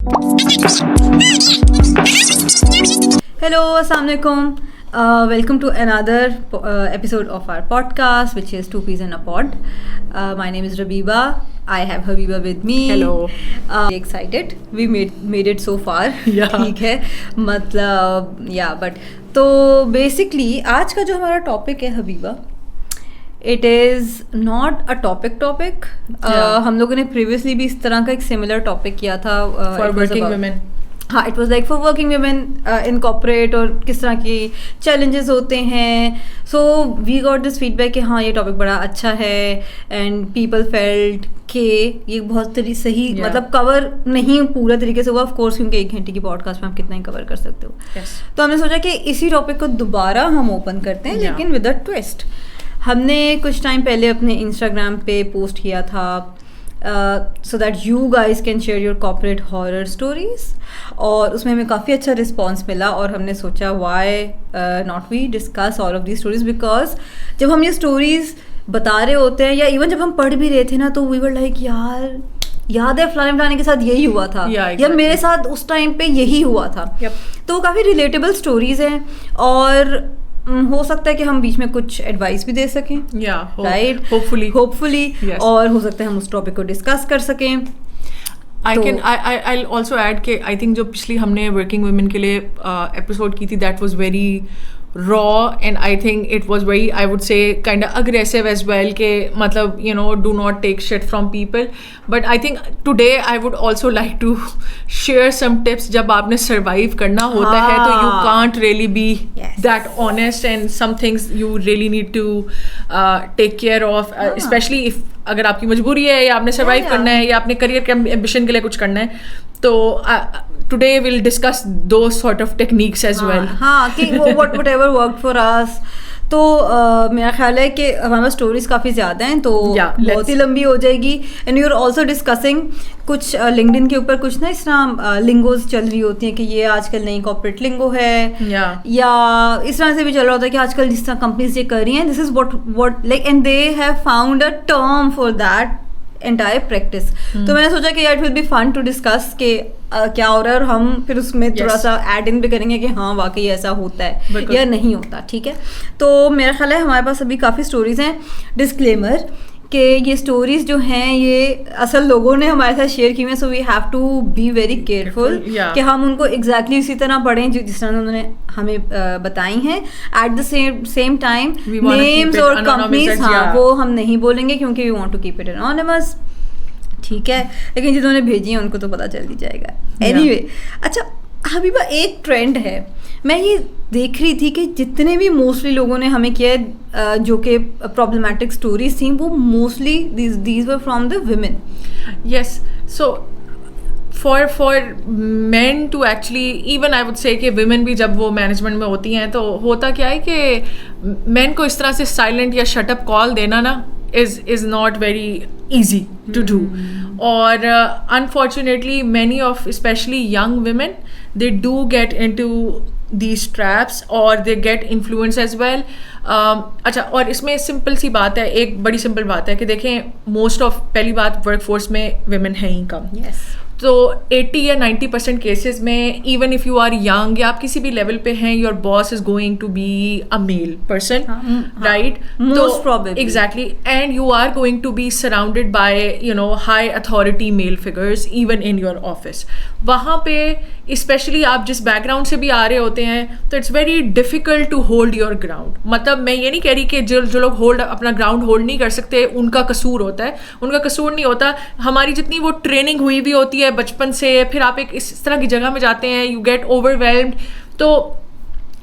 Hello, Assalamualaikum. Welcome to another episode of our podcast, which is Two Peas in a Pod. My name is Rabiba. I have Habiba with me. Hello. Excited. We made it so far. Yeah. ठीक है. मतलब but तो basically आज का जो हमारा topic है Habiba, it is not a topic. हम लोगों ने प्रीवियसली भी इस तरह का एक सिमिलर टॉपिक किया था फॉर वर्किंग वुमेन. हाँ, it was like for working women in corporate और किस तरह की चैलेंजेस होते हैं. So we got this feedback कि हाँ ये टॉपिक बड़ा अच्छा है एंड पीपल फेल्ट कि ये बहुत सही मतलब कवर नहीं पूरा तरीके से हुआ ऑफ कोर्स, क्योंकि 1 घंटे की पॉडकास्ट में आप कितना ही कवर कर सकते हो. तो हमने सोचा कि इसी टॉपिक को दोबारा हम ओपन करते हैं, लेकिन विद अ ट्विस्ट. हमने कुछ टाइम पहले अपने इंस्टाग्राम पे पोस्ट किया था so that you guys can share your corporate horror stories, और उसमें हमें काफ़ी अच्छा रिस्पॉन्स मिला. और हमने सोचा why not we discuss all of the stories, because जब हम ये स्टोरीज बता रहे होते हैं या इवन जब हम पढ़ भी रहे थे ना, तो वी वर लाइक यार याद है फलाने के साथ यही हुआ था, या मेरे साथ उस टाइम पे यही हुआ था. तो काफ़ी रिलेटेबल स्टोरीज हैं और हो सकता है कि हम बीच में कुछ एडवाइस भी दे सकें, राइट, होपफुली और हो सकता है हम उस टॉपिक को डिस्कस कर सकें. I'll also add कि I think जो पिछली हमने वर्किंग वुमेन के लिए एपिसोड की थी, that was very raw and I think it was very, I would say, kind of aggressive as well के मतलब do not take shit from people. But I think today I would also like to share some tips. जब आपने survive करना होता है तो you can't really be that honest, and some things you really need to take care of, especially if अगर आपकी मजबूरी है या आपने सर्वाइव करना है या अपने करियर के एम्बिशन के लिए कुछ करना है. तो today we'll discuss those sort of techniques as well. हाँ कि whatever worked for us. तो मेरा ख्याल है कि हमारे स्टोरीज काफ़ी ज़्यादा हैं, तो बहुत ही लंबी हो जाएगी. And you are also discussing कुछ लिंक्डइन के ऊपर कुछ ना इस तरह लिंगोज चल रही होती हैं कि ये आजकल नई कॉर्पोरेट लिंगो है, या इस तरह से भी चल रहा होता है कि आजकल जिस तरह कंपनीज ये कर रही हैं, this is what like, and they have found a term for that entire practice. तो मैंने सोचा कि it will be fun to discuss कि क्या हो रहा है, और हम फिर उसमें थोड़ा सा ऐड इन भी करेंगे कि हाँ वाकई ऐसा होता है या नहीं होता. ठीक है, तो मेरा ख्याल है हमारे पास अभी काफ़ी स्टोरीज हैं. डिस्क्लेमर कि ये स्टोरीज जो हैं ये असल लोगों ने हमारे साथ शेयर की हुई हैं, so we have to be very careful कि हम उनको एग्जैक्टली उसी तरह पढ़ें जिस तरह उन्होंने हमें बताई हैं. At the same time names और कंपनीज वो हम नहीं बोलेंगे क्योंकि we want to keep it anonymous. ठीक है, लेकिन जिन्होंने भेजी है उनको तो पता चल ही जाएगा. एनीवे, अच्छा हबीबा, एक ट्रेंड है, मैं ये देख रही थी कि जितने भी मोस्टली लोगों ने हमें किया जो कि प्रॉब्लमेटिक स्टोरीज थी, वो mostly these were from the women. Yes, so for men to actually, even I would say कि women भी जब वो मैनेजमेंट में होती हैं तो होता क्या है कि men को इस तरह से साइलेंट या शट अप कॉल देना ना is not very easy to do. और unfortunately many of especially young women, they do get into these traps or they get influenced as well. अच्छा, और इसमें सिंपल सी बात है, एक बड़ी सिंपल बात है कि देखें मोस्ट ऑफ, पहली बात वर्कफोर्स में women हैं ही कम. तो 80 या 90% केसेस में even if you are young या आप किसी भी लेवल पे हैं, your boss is going to be a male person, right? Most probably, exactly. And you are going to be surrounded by high authority male figures even in your office. वहाँ पे specially आप जिस background से भी आ रहे होते हैं, तो it's very difficult to hold your ground. मतलब मैं ये नहीं कह रही कि जो लोग अपना ग्राउंड होल्ड नहीं कर सकते उनका कसूर होता है, उनका कसूर नहीं होता. हमारी जितनी वो ट्रेनिंग हुई भी होती है बचपन से, फिर आप एक इस तरह की जगह में जाते हैं, यू गेट ओवरवेल्म्ड, तो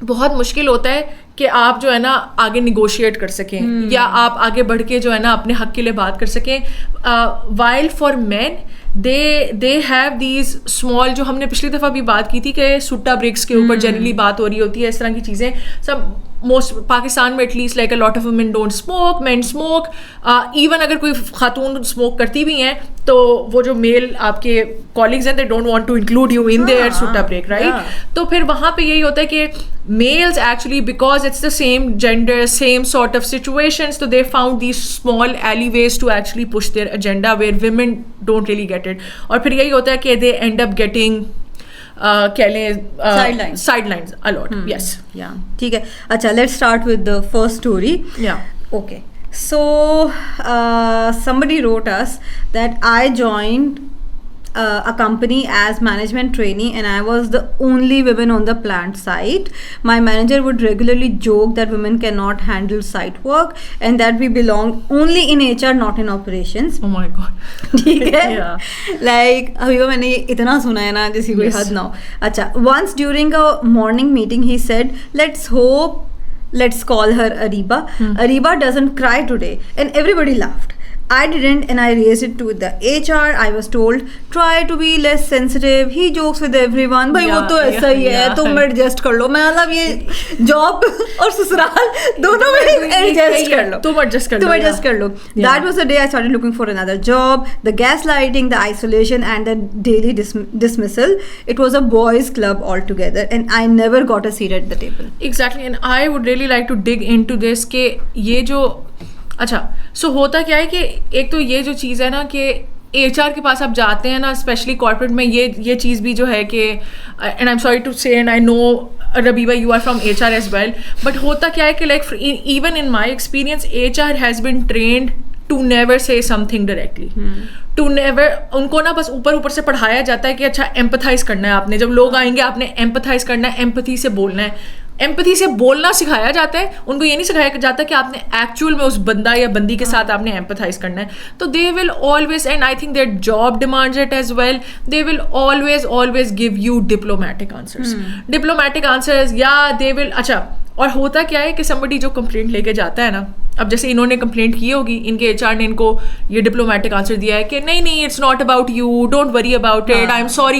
बहुत मुश्किल होता है कि आप जो है ना आगे निगोशिएट कर सकें या आप आगे बढ़ के जो है ना अपने हक के लिए बात कर सकें. While for man they have these small, जो हमने पिछली दफ़ा भी बात की थी कि सुट्टा ब्रेक्स के ऊपर जनरली बात हो रही होती है, इस तरह की चीज़ें सब मोस्ट पाकिस्तान में at least like a lot of women don't smoke, main smoke, even अगर कोई खातून स्मोक करती भी हैं तो वो जो मेल आपके कॉलीग्स हैं they don't want to include you in their सुट्टा ब्रेक, राइट? तो फिर वहाँ पे यही होता है कि males actually, because it's the same gender, same sort of situations, so they found these small alleyways to actually push their agenda where women don't really get it. और फिर यही होता है कि they end up getting कह लें sidelines a lot. Yes. Yeah. ठीक है. अच्छा, let's start with the first story. Yeah. Okay. So somebody wrote us that I joined a company as management trainee and I was the only woman on the plant site. My manager would regularly joke that women cannot handle site work and that we belong only in HR, not in operations. Oh my god. ठीक है? Yeah. Like अभी वो मैंने इतना सुना है ना जैसी कोई हद ना हो. अच्छा, once during a morning meeting he said, let's call her Ariba. Ariba doesn't cry today, and everybody laughed. I didn't and I raised it to the HR. I was told try to be less sensitive. He jokes with everyone. भाई वो तो ऐसा ही है, तुम adjust कर लो. मैं मतलब ये जॉब और ससुराल दोनों में एडजस्ट कर लो. तुम एडजस्ट कर लो. That was the day I started looking for another job. The gaslighting, the isolation and the daily dismissal. It was a boys club altogether and I never got a seat at the table. Exactly, and I would really like to dig into this कि ये जो अच्छा सो होता क्या है कि एक तो ये जो चीज़ है ना कि HR के पास आप जाते हैं ना, स्पेशली कॉर्पोरेट में ये चीज़ भी जो है कि and I am sorry to say and I know Rabiba you are from HR as well, but होता क्या है कि like even in my experience HR has been trained to never say something directly, to never. उनको ना बस ऊपर से पढ़ाया जाता है कि अच्छा एम्पथाइज करना है आपने, जब लोग आएंगे आपने एम्पथाइज करना है, एम्पथी से बोलना है. एम्पथी से बोलना सिखाया जाता है, उनको ये नहीं सिखाया जाता कि आपने एक्चुअल में उस बंदा या बंदी के साथ आपने एम्पथाइज करना है. तो they will always, and I think their job demands it as well, they will always give you diplomatic answers या दे विल. अच्छा, और होता क्या है कि somebody जो कंप्लेंट लेके जाता है ना, अब जैसे इन्होंने कंप्लेंट की होगी, इनके HR ने इनको ये डिप्लोमेटिक आंसर दिया है कि नहीं it's not about you, don't worry about it, I am sorry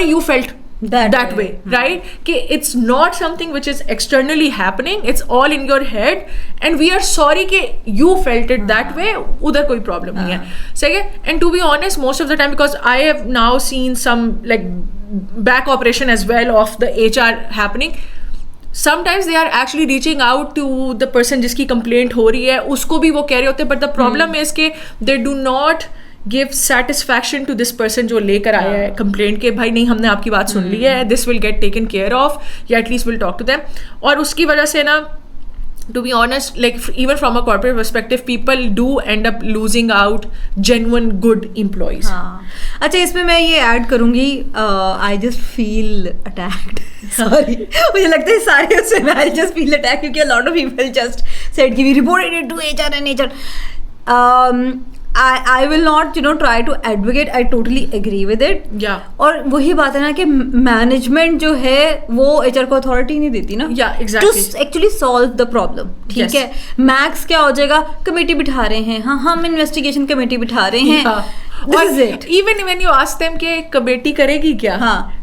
you felt that way, right? कि it's not something which is externally happening, it's all in your head and we are sorry कि you felt it that way. उधर कोई problem नहीं है, सही है. And to be honest, most of the time, because I have now seen some like back operation as well of the HR happening, sometimes they are actually reaching out to the person जिसकी complaint हो रही है, उसको भी वो कह रहे होते हैं, but the problem is कि they do not give satisfaction to this person जो लेकर आया है कंप्लेंट के भाई नहीं हमने आपकी बात सुन ली है, this will get taken care of, या at least we'll talk to them. और उसकी वजह से ना, to be honest, like even from a corporate perspective, people do end up losing out genuine good employees. अच्छा, इसमें मैं ये ऐड करूँगी, I just feel attacked. Sorry, मुझे लगता है सारे उससे I just feel attacked क्योंकि a lot of people just said कि we reported it to HR and HR. I will not try to advocate. I totally agree with it. Yeah. और वही बात है ना कि मैनेजमेंट जो है वो HR को अथॉरिटी नहीं देती ना. Yeah, exactly. To actually solve the problem. ठीक है. मैक्स क्या हो जाएगा, कमेटी बिठा रहे हैं, हाँ हम इन्वेस्टिगेशन कमेटी बिठा रहे हैं. This is it. Even when you ask them कि कमेटी करेगी क्या, हाँ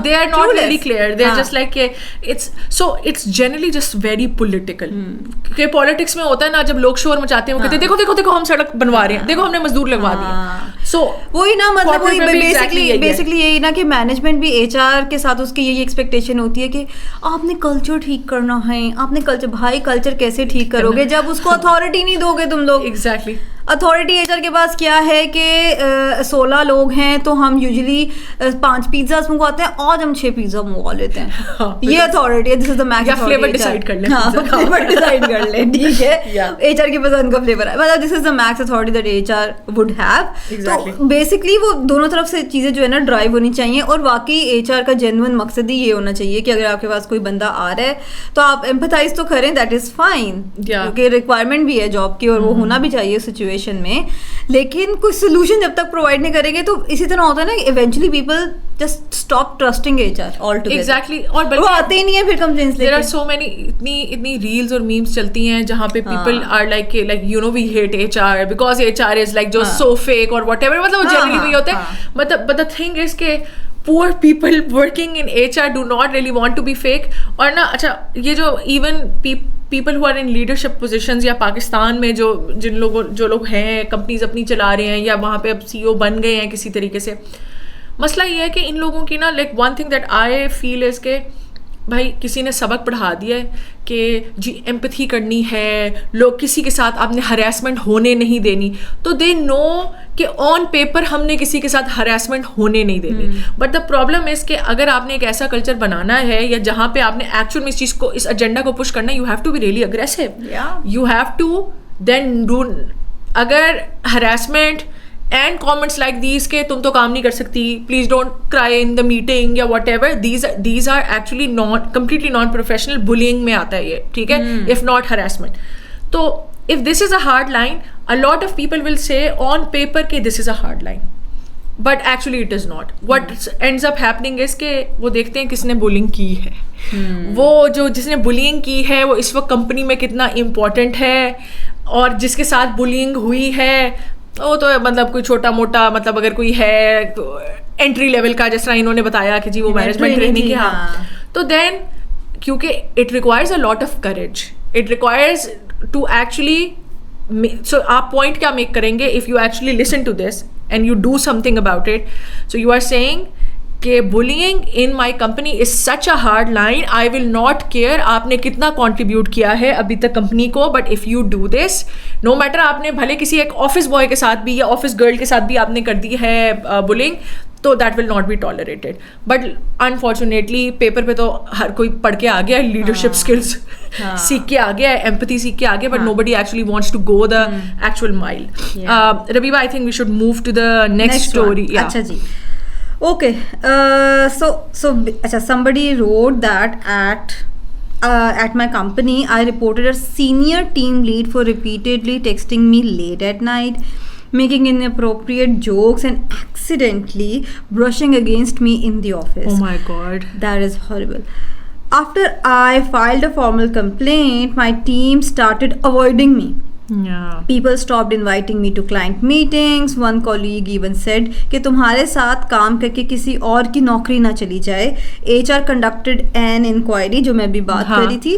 they are not really clear. They are just like it's generally just very political. कि पॉलिटिक्स में होता है ना, जब लोग शोर मचाते हैं वो कहते हैं देखो हम सड़क बनवा रहे हैं, देखो हमने मजदूर लगवा दिए. सो वही ना, मतलब वही बेसिकली यही ना कि मैनेजमेंट भी HR के साथ उसकी यही एक्सपेक्टेशन होती है कि आपने कल्चर ठीक करना है, आपने कल्चर कैसे ठीक करोगे जब उसको अथॉरिटी नहीं दोगे तुम लोग. एग्जैक्टली. अथॉरिटी HR के पास क्या है कि 16 लोग हैं तो हम यूजुअली 5 पिज्जा मंगवाते हैं, आज हम 6 पिज्जा मंगवा लेते हैं. ये अथॉरिटी है, this is the max. Flavour decide कर ले, फ्लेवर डिसाइड कर ले, ठीक है. HR की पसंद का फ्लेवर है, मतलब this is the max authority that HR would have. तो बेसिकली वो दोनों तरफ से चीजें जो है ना ड्राइव होनी चाहिए, और वाकई HR का जेन्युइन मकसद ही ये होना चाहिए कि अगर आपके पास कोई बंदा आ रहा है तो आप एम्पथाइज तो करें, दैट इज फाइन, क्योंकि रिक्वायरमेंट भी है जॉब की और वो होना भी चाहिए सिचुएशन में. लेकिन कोई सोल्यूशन जब तक प्रोवाइड नहीं करेंगे तो इसी तरह होता है ना, eventually people just stop trusting HR altogether. Exactly. और वो आते ही नहीं है फिर कंप्लेंट्स लेके. देयर आर सो मेनी इतनी रील्स और मीम्स चलती हैं जहाँ पे people are like you know we hate HR because HR is like जो सो फेक और व्हाटएवर, मतलब जनरली वही होता है. बट द थिंग इज के poor people working in HR do not really want to be fake. और ना अच्छा ये जो even people who are in leadership positions या पाकिस्तान में जो लोग हैं कंपनीज अपनी चला रहे हैं या वहाँ पे अब CEO बन गए हैं किसी तरीके से, मसला ये है कि इन लोगों की ना like one thing that I feel is के भाई किसी ने सबक पढ़ा दिया है कि जी एम्पैथी करनी है, लोग किसी के साथ आपने हरासमेंट होने नहीं देनी, तो दे नो कि ऑन पेपर हमने किसी के साथ हरासमेंट होने नहीं देनी. बट द प्रॉब्लम इज कि अगर आपने एक ऐसा कल्चर बनाना है या जहाँ पे आपने एक्चुअल में इस चीज़ को, इस एजेंडा को पुश करना है, you have to be really aggressive. You have to then do. अगर harassment and comments like these के तुम तो काम नहीं कर सकती, please don't cry in the meeting या whatever, these are actually not completely non-professional. bullying में आता है ये, ठीक है, if not harassment. तो if this is a hard line, a lot of people will say on paper कि this is a hard line, but actually it is not. What ends up happening is कि वो देखते हैं किसने bullying की है, वो जो जिसने bullying की है वो इस वक्त कंपनी में कितना important है, और जिसके साथ bullying हुई है वो तो मतलब कोई छोटा मोटा, मतलब अगर कोई है तो एंट्री लेवल का, जिस तरह इन्होंने बताया कि जी वो मैनेजमेंट ट्रेनिंग की, हाँ, तो देन क्योंकि it requires a lot of courage, it requires to actually, so आप पॉइंट क्या मेक करेंगे if you actually listen to this and you do something about it. So you are saying कि bullying in my company is such a hard line, I will not care आपने कितना contribute किया है अभी तक company को, but if you do this, no matter आपने भले किसी एक ऑफिस बॉय के साथ भी या ऑफिस गर्ल के साथ भी आपने कर दी है बुलिंग, तो that will not be tolerated. But unfortunately paper पे तो हर कोई पढ़ के आ गया है, लीडरशिप स्किल्स सीख के आ गया है, एम्पैथी सीख के आ गया, but nobody actually wants to go the actual mile. Rabiba, I think we should move to the next story. अच्छा जी. Okay, so somebody wrote that at my company, I reported a senior team lead for repeatedly texting me late at night, making inappropriate jokes and accidentally brushing against me in the office. Oh my God. That is horrible. After I filed a formal complaint, my team started avoiding me. Yeah. People stopped inviting me to client meetings. One colleague even said कि तुम्हारे साथ काम करके किसी और की नौकरी ना चली जाए. HR conducted an inquiry, जो मैं अभी बात कर रही थी,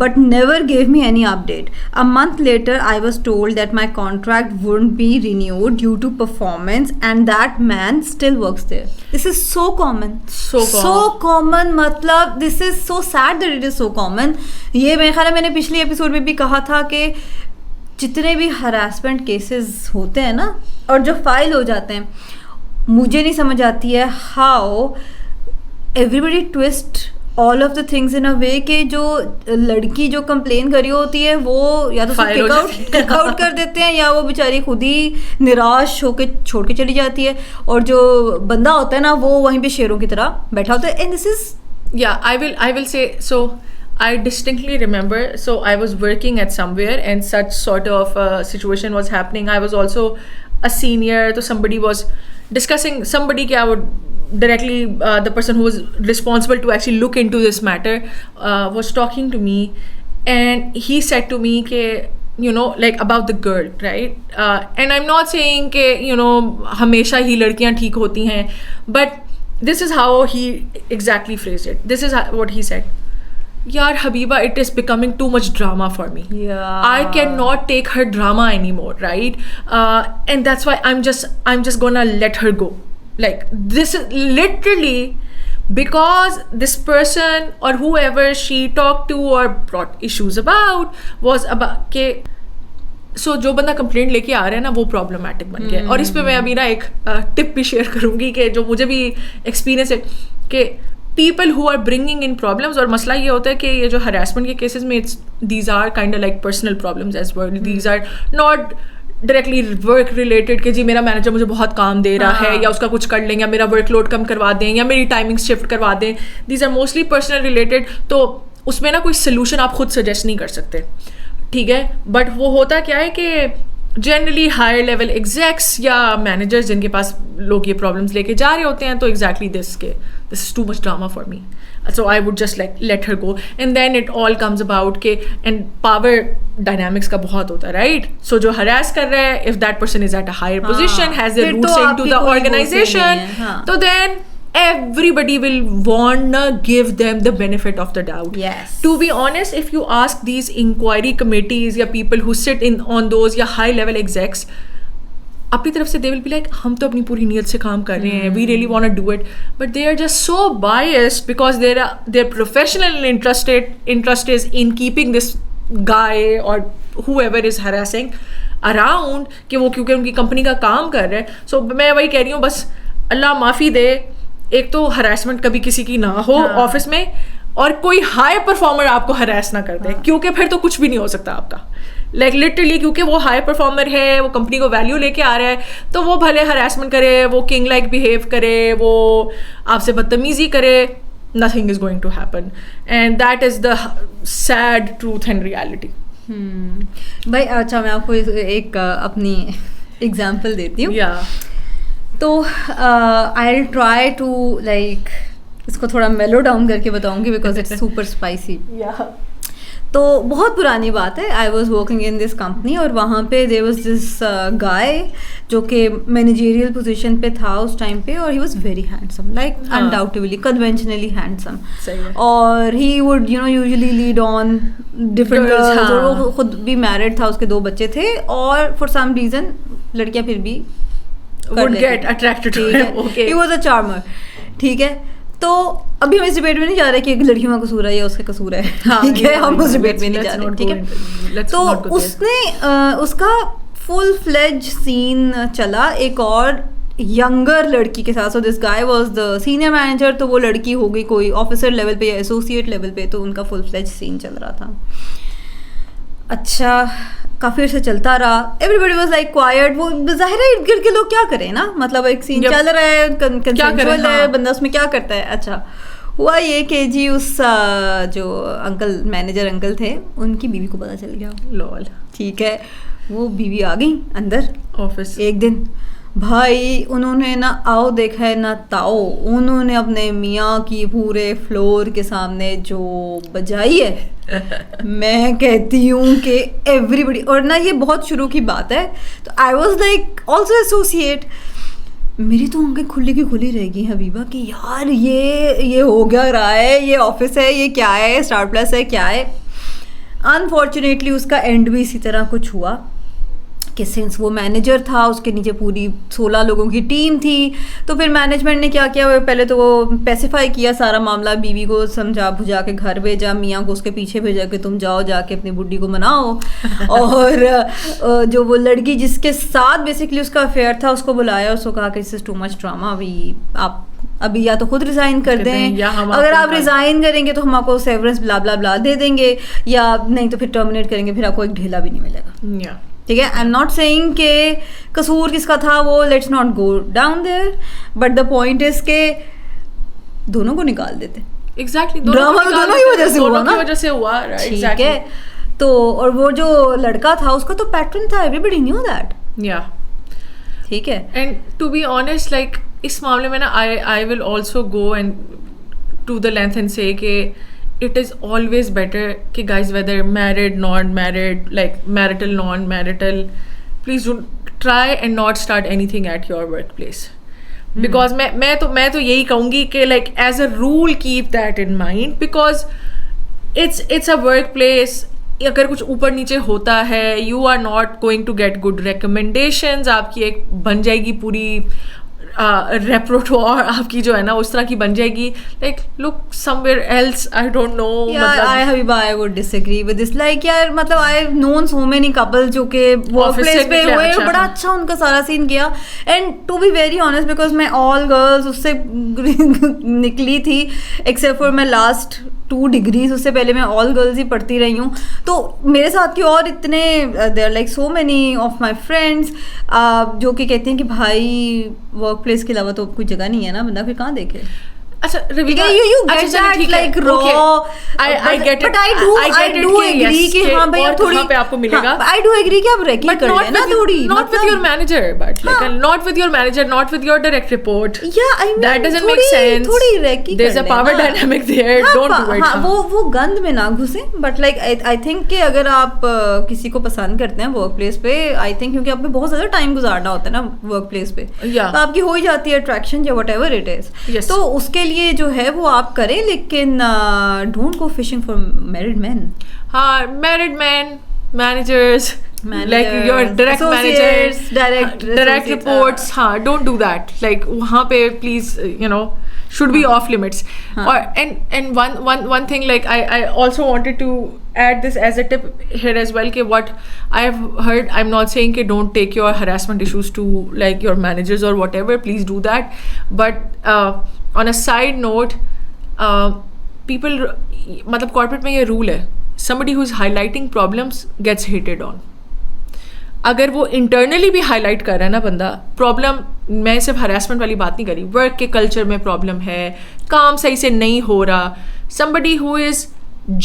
but never gave me any update. A month later, I was told that my contract wouldn't be renewed due to performance, and that man still works there. This is so common. So common. मतलब this is so sad that it is so common. ये मेरे ख्याल में मैंने पिछले episode में भी कहा था कि जितने भी हरासमेंट केसेस होते हैं ना और जो फाइल हो जाते हैं, मुझे नहीं समझ आती है how everybody twist all of the things in a way कि जो लड़की जो कंप्लेन करी होती है वो या तो किक आउट कर देते हैं या वो बेचारी खुद ही निराश होकर छोड़ के चली जाती है, और जो बंदा होता है ना वो वहीं पे शेरों की तरह बैठा होता है. And this is I will say so I distinctly remember, so I was working at somewhere and such sort of situation was happening. I was also a senior, so somebody was discussing, somebody I would directly, the person who was responsible to actually look into this matter was talking to me, and he said to me ke, you know, like about the girl, right? And I'm not saying ke, you know, hamesha hi ladkiyan theek hoti hain, but this is how he exactly phrased it. This is what he said. यार Habiba, it is becoming too much drama for me. Yeah. I cannot take her drama anymore, right? And that's why I'm just gonna let her go. Like, this is literally because this person or whoever she talked to or brought issues about was about के सो जो बंदा complaint लेके आ रहा है ना वो problematic बन गया. और इस पे मैं अभी ना एक टिप भी शेयर करूँगी कि जो मुझे भी एक्सपीरियंस है कि people who are bringing in problems, और मसला ये होता है कि ये जो harassment के cases में these are kind of like personal problems as well. These are not directly work related कि जी मेरा मैनेजर मुझे बहुत काम दे रहा है या उसका कुछ कर लें या मेरा वर्कलोड कम करवा दें या मेरी टाइमिंग शिफ्ट करवा दें. These are mostly personal related. तो उसमें ना कोई सोल्यूशन आप खुद सजेस्ट नहीं कर सकते, ठीक है. बट वो होता क्या है कि जनरली हायर लेवल एग्जैक्स या मैनेजर्स जिनके पास लोग ये प्रॉब्लम्स लेके जा रहे होते हैं, तो exactly this is too much drama for me, so I would just like let her go. And then it all comes about के, एंड पावर डायनामिक्स का बहुत होता है, राइट? सो जो हरास कर रहा है, if that person is at a higher position, has the roots into the organization, तो then everybody will wanna give them the benefit of the doubt. Yes. To be honest, if you ask these inquiry committees या people who sit in on those या high level execs, अपनी तरफ से they will be like, हम तो अपनी पूरी नीयत से काम कर रहे हैं, we really want to do it, but they are just so biased because their professional interest is in keeping this guy or whoever is harassing around, कि वो क्योंकि उनकी कंपनी का काम कर रहे हैं. So मैं वही कह रही हूँ, बस अल्लाह माफ़ी दे, एक तो हरासमेंट कभी किसी की ना हो ऑफिस में, और कोई हाई परफॉर्मर आपको हरास ना कर दे, क्योंकि फिर तो कुछ भी नहीं हो सकता आपका. लाइक लिटरली, क्योंकि वो हाई परफॉर्मर है, वो कंपनी को वैल्यू लेके आ रहा है, तो वो भले हरासमेंट करे, वो किंग लाइक बिहेव करे, वो आपसे बदतमीजी करे, nothing is going to happen, and that is the sad truth and reality. भाई अच्छा, मैं आपको एक अपनी एग्जांपल देती हूँ. तो आई ट्राई टू लाइक इसको थोड़ा मेलो डाउन करके बताऊंगी बिकॉज इट्स सुपर स्पाइसी. तो बहुत पुरानी बात है. I was working in this company और वहाँ पे देयर वाज दिस गाय जो कि मैनेजरियल पोजीशन पे था उस टाइम पे, और he was very handsome, like undoubtedly conventionally handsome, और he would usually lead on different girls, और वो खुद भी मैरिड था, उसके 2 बच्चे थे, और फॉर सम रीजन लड़कियां फिर भी would get attracted to him. Okay. He was a charmer. ठीक है. तो अभी हम इस डिबेट में नहीं जा रहे कि लड़कियों का कसूर है या उसका कसूर है. ठीक है, हम उस डिबेट में नहीं जा रहे. ठीक है. तो उसने उसका फुल फ्लेज सीन चला एक और यंगर लड़की के साथ. So this guy was the senior manager, तो वो लड़की हो गई कोई ऑफिसर लेवल पे या एसोसिएट लेवल पे, तो उनका फुल फ्लेज सीन चल रहा था. अच्छा, काफी अर्से चलता रहा. Everybody was like quite. वो जाहिर है इर्द गिर्द के लोग क्या करें ना, मतलब एक सीन चल रहा है, कंसेंशुअल है, बंदा उसमें क्या करता है. अच्छा, हुआ ये कि जी उस जो अंकल मैनेजर अंकल थे, उनकी बीवी को पता चल गया. लॉल. ठीक है. वो बीवी आ गई अंदर ऑफिस एक दिन. भाई उन्होंने ना आओ देखा है ना ताओ, उन्होंने अपने मियाँ की पूरे फ्लोर के सामने जो बजाई है. मैं कहती हूँ कि एवरीबडी, और ना ये बहुत शुरू की बात है, तो I was like also associate. मेरी तो आंखें खुली की खुली रहेगी हबीबा कि यार ये हो गया रहा है, ये ऑफिस है, ये क्या है, स्टार प्लस है, क्या है. अनफॉर्चुनेटली उसका एंड भी इसी तरह कुछ हुआ कि सिंस वो मैनेजर था, उसके नीचे पूरी 16 लोगों की टीम थी. तो फिर मैनेजमेंट ने क्या किया, पहले तो वो स्पेसिफाई किया सारा मामला, बीवी को समझा भुजा के घर भेजा, मियाँ को उसके पीछे भेजा कि तुम जाओ जाके अपनी बुड्ढी को मनाओ. और जो वो लड़की जिसके साथ बेसिकली उसका अफेयर था, उसको बुलाया, उसको कहा कि this is too much drama, अभी या तो खुद रिजाइन कर दें, अगर आप रिजाइन करेंगे तो हम आपको सेवरेंस ब्ला ब्ला ब्ला दे देंगे, या नहीं तो फिर टर्मिनेट करेंगे, फिर आपको एक ढेला भी नहीं मिलेगा. ठीक है. आई एम नॉट सेइंग के कसूर किसका था, वो let's not go down there, but the point is के दोनों को निकाल देते. एग्जैक्टली. ड्रामा तो दोनों की वजह से हुआ ना. वजह से हुआ. ठीक है. तो और वो जो लड़का था उसका तो पैटर्न था, एवरीबडी न्यू दैट. या ठीक है. And to be honest, like इस मामले में ना I will also go and to the length and say के it is always better कि guys, whether married, non-married, like marital, non-marital, please don't try and not start anything at your workplace. Because मैं तो यही कहूँगी कि like as a rule keep that in mind, because it's a workplace. अगर कुछ ऊपर नीचे होता है, you are not going to get good recommendations. आपकी एक बन जाएगी पूरी रेपर्टोर आपकी जो है ना उस तरह की बन जाएगी. Like look somewhere else, I don't no. I would disagree with this. Like यार, मतलब I have known so many couple जो कि वर्कप्लेस पे हुए, बड़ा अच्छा उनका सारा सीन किया. And to be very honest, because मैं ऑल गर्ल्स उससे निकली थी, except for my last 2 degrees. उससे पहले मैं ऑल गर्ल्स ही पढ़ती रही हूँ. तो मेरे साथ के और इतने there like so many of my friends जो कि कहते हैं कि भाई वर्क प्लेस के अलावा तो कोई जगह नहीं है ना, बंदा फिर कहाँ देखे. अच्छा Ravika, you get that like raw, I get it, but I do agree कि हाँ भाई आप थोड़ी पे आपको मिलेगा, I do agree कि आप रेकी कर लेना थोड़ी, not with your manager, but like not with your manager, not with your direct report, yeah I mean that doesn't make sense, थोड़ी recce there's a power dynamic there, don't do it. हाँ वो गंद में ना घुसे, but like I think कि अगर आप किसी को पसंद करते हैं वर्क प्लेस पे, I think क्योंकि आपको बहुत ज़्यादा टाइम गुजारना होता है ना वर्क प्लेस पे, तो आपकी हो ही जाती है अट्रैक्शन या वट एवर इट इज, तो उसके लिए जो है वो आप करें, लेकिन don't go fishing for married man. हाँ, married man, managers, like your direct managers, direct reports, हाँ, don't do that. Like वहाँ पे please, you know, should be off limits. Or and one thing, like I also wanted to add this as a tip here as well, कि what I've heard, I'm not saying कि don't take your harassment issues to like your managers or whatever, please do that, but on a side note, people, मतलब corporate में ये rule है, somebody who's highlighting problems gets hated on. अगर वो internally भी highlight कर रहा है ना बंदा प्रॉब्लम, मैं सिर्फ हरासमेंट वाली बात नहीं करी, वर्क के कल्चर में प्रॉब्लम है, काम सही से नहीं हो रहा, somebody who is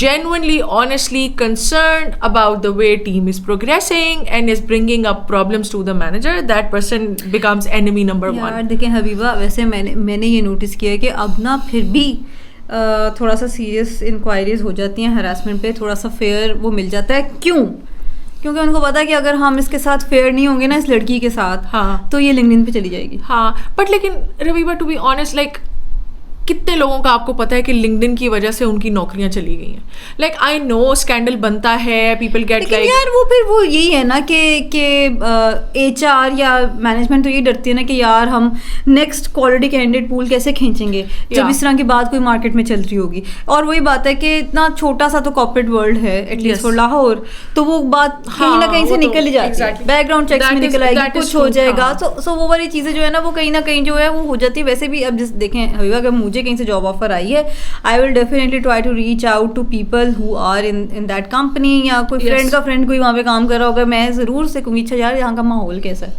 genuinely honestly concerned about the way team is progressing and is bringing up problems to the manager, that person becomes enemy number one. यार देखें हबीबा, वैसे मैंने ये नोटिस किया है कि अब ना फिर भी थोड़ा सा सीरियस इंक्वायरीज हो जाती हैं हरासमेंट पे, थोड़ा सा फेयर वो मिल जाता है. क्यों? क्योंकि उनको पता है कि अगर हम इसके साथ फेयर नहीं होंगे ना इस लड़की के साथ, हाँ, तो ये लिंक्डइन पे चली जाएगी. हाँ, बट लेकिन रविबा टू बी ऑनेस्ट, लाइक कितने लोगों का आपको पता है कि लिंक्डइन की वजह से उनकी नौकरियां चली गई हैं. लाइक आई नो स्कैंडल बनता है, पीपल गेट लाइक, यार वो फिर वो यही है ना कि HR या मैनेजमेंट तो ये डरती है ना कि यार हम नेक्स्ट क्वालिटी कैंडिडेट पूल कैसे खींचेंगे जब इस तरह की बात कोई मार्केट में चल रही होगी. और वही बात है कि इतना छोटा सा तो कॉर्पोरेट वर्ल्ड है एटलीस्ट फॉर लाहौर, तो वो बात कहीं ना कहीं से निकल ही जाती है, बैकग्राउंड चेक्स में निकल आएगी, कुछ हो जाएगा, सो वो वाली चीज़ें जो है ना वो कहीं ना कहीं जो है वो हो जाती है. वैसे भी अब जिस देखें हबीबा, अगर मुझे कहीं से जॉब ऑफर आई है, I will definitely try to reach out to people who are in that company, या कोई फ्रेंड का फ्रेंड कोई वहाँ पे काम कर रहा होगा, मैं ज़रूर से कहूँगी अच्छा यार यहाँ का माहौल कैसा है.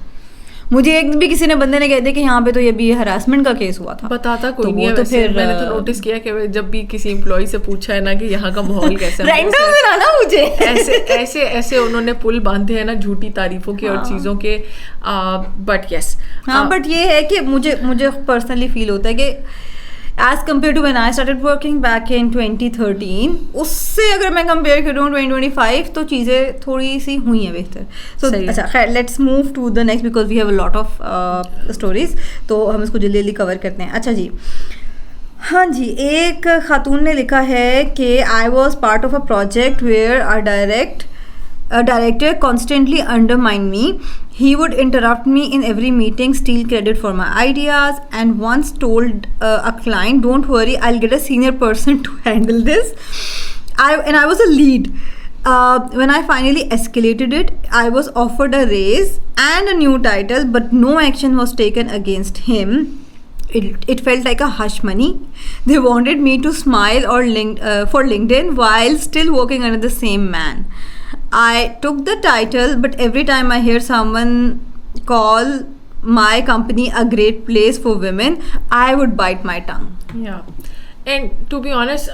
मुझे एक भी किसी ने बंदे ने कह दिया कि यहाँ पे तो ये भी हरासमेंट का केस हुआ था, बताता कोई तो नहीं है. तो फिर मैंने तो नोटिस किया कि जब भी किसी एम्प्लॉय से पूछा है ना कि यहाँ का माहौल कैसा है, ना मुझे ऐसे उन्होंने पुल बांधे हैं ना झूठी तारीफों के और चीज़ों के. बट यस, हाँ, बट ये है कि मुझे पर्सनली फील होता है कि as compared to when I started working back in 2013, उससे अगर मैं कंपेयर करूँ 2025 तो चीज़ें थोड़ी सी हुई हैं बेहतर. सो अच्छा खैर, let's move to the next because we have a lot of stories, तो हम इसको जल्दी जल्दी कवर करते हैं. अच्छा जी, हाँ जी, एक खातून ने लिखा है कि I was part of a project where a director constantly undermined me. He would interrupt me in every meeting, steal credit for my ideas, and once told a client, "Don't worry, I'll get a senior person to handle this." I was a lead. When I finally escalated it, I was offered a raise and a new title, but no action was taken against him. It felt like a hush money. They wanted me to smile or for LinkedIn while still working under the same man. I took the title, but every time I hear someone call my company a great place for women, I would bite my tongue. Yeah, and to be honest,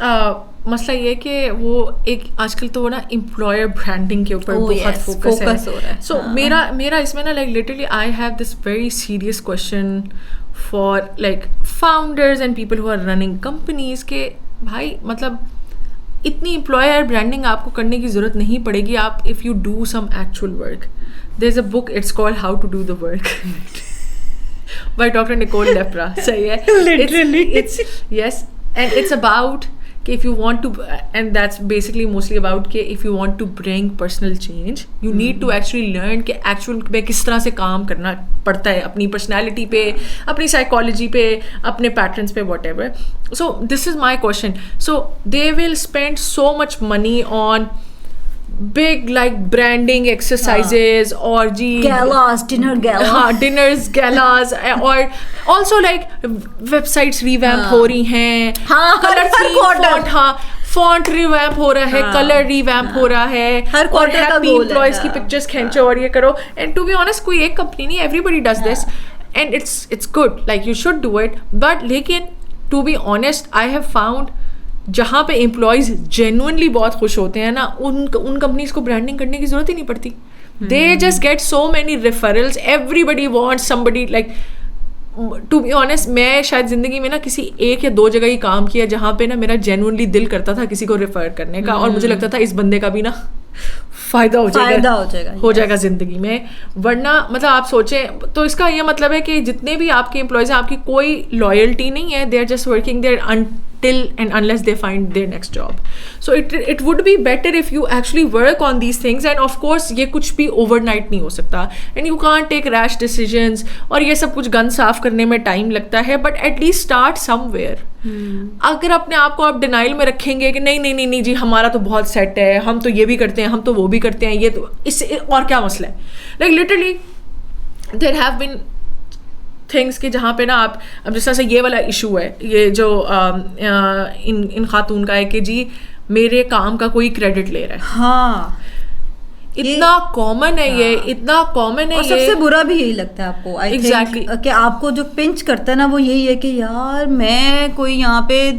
मसला ये कि वो एक आजकल तो वो ना employer branding के ऊपर बहुत फोकस हो रहा है. सो मेरा इसमें ना like literally I have this very serious question for like founders and people who are running companies के भाई, मतलब इतनी एम्प्लॉयर ब्रांडिंग आपको करने की ज़रूरत नहीं पड़ेगी. आप if you do some actual work, there is a book, it's called how to do the work by doctor Nicole LePera. सही है, literally it's yes, and it's about कि if you want to, and that's basically mostly about कि if you want to bring personal change, you need to actually learn कि actual में किस तरह से काम करना पड़ता है अपनी personality पे, अपनी psychology पे, अपने patterns पे, whatever. So this is my question. So they will spend so much money on big like branding exercises or galas, dinner galas, dinners galas, or also like websites revamp हो रही हैं, color font, font revamp हो रहा है, color revamp हो रहा है, और happy employees की pictures खींचो और ये करो. And to be honest, कोई एक company नहीं, everybody does this and it's good, like you should do it, but लेकिन to be honest I have found जहाँ पे एम्प्लॉयज़ जेन्युइनली बहुत खुश होते हैं ना, उन कंपनीज को ब्रांडिंग करने की ज़रूरत ही नहीं पड़ती. They just get so many referrals. Everybody wants somebody like, to be honest मैं शायद ज़िंदगी में ना किसी 1 या 2 जगह ही काम किया जहाँ पे ना मेरा जेन्युइनली दिल करता था किसी को रेफर करने का, और मुझे लगता था इस बंदे का भी ना फ़ायदा हो जाएगा ज़िंदगी में. वरना मतलब आप सोचें तो इसका ये मतलब है कि जितने भी आपके एम्प्लॉयज़ हैं, आपकी कोई लॉयल्टी नहीं है. They are just working there until and unless they find their next job. So it would be better if you actually work on these things. And of course ये कुछ भी overnight नहीं हो सकता, and you can't take rash decisions, और ये सब कुछ गन साफ करने में टाइम लगता है, but at least start somewhere. अगर अपने आप को आप डिनाइल में रखेंगे कि नहीं जी हमारा तो बहुत सेट है, हम तो ये भी करते हैं, हम तो वो भी करते हैं, ये तो इससे और क्या मसला है. Like literally there have been things कि जहाँ पे ना आप, अब जिस तरह से ये वाला इशू है, ये जो इन खातून का है कि जी मेरे काम का कोई क्रेडिट ले रहा है. हाँ, इतना कॉमन है ये, इतना कॉमन है. और सबसे बुरा भी यही लगता है आपको. एग्जैक्टली कि आपको जो पिंच करता है ना वो यही है कि यार मैं कोई यहाँ पे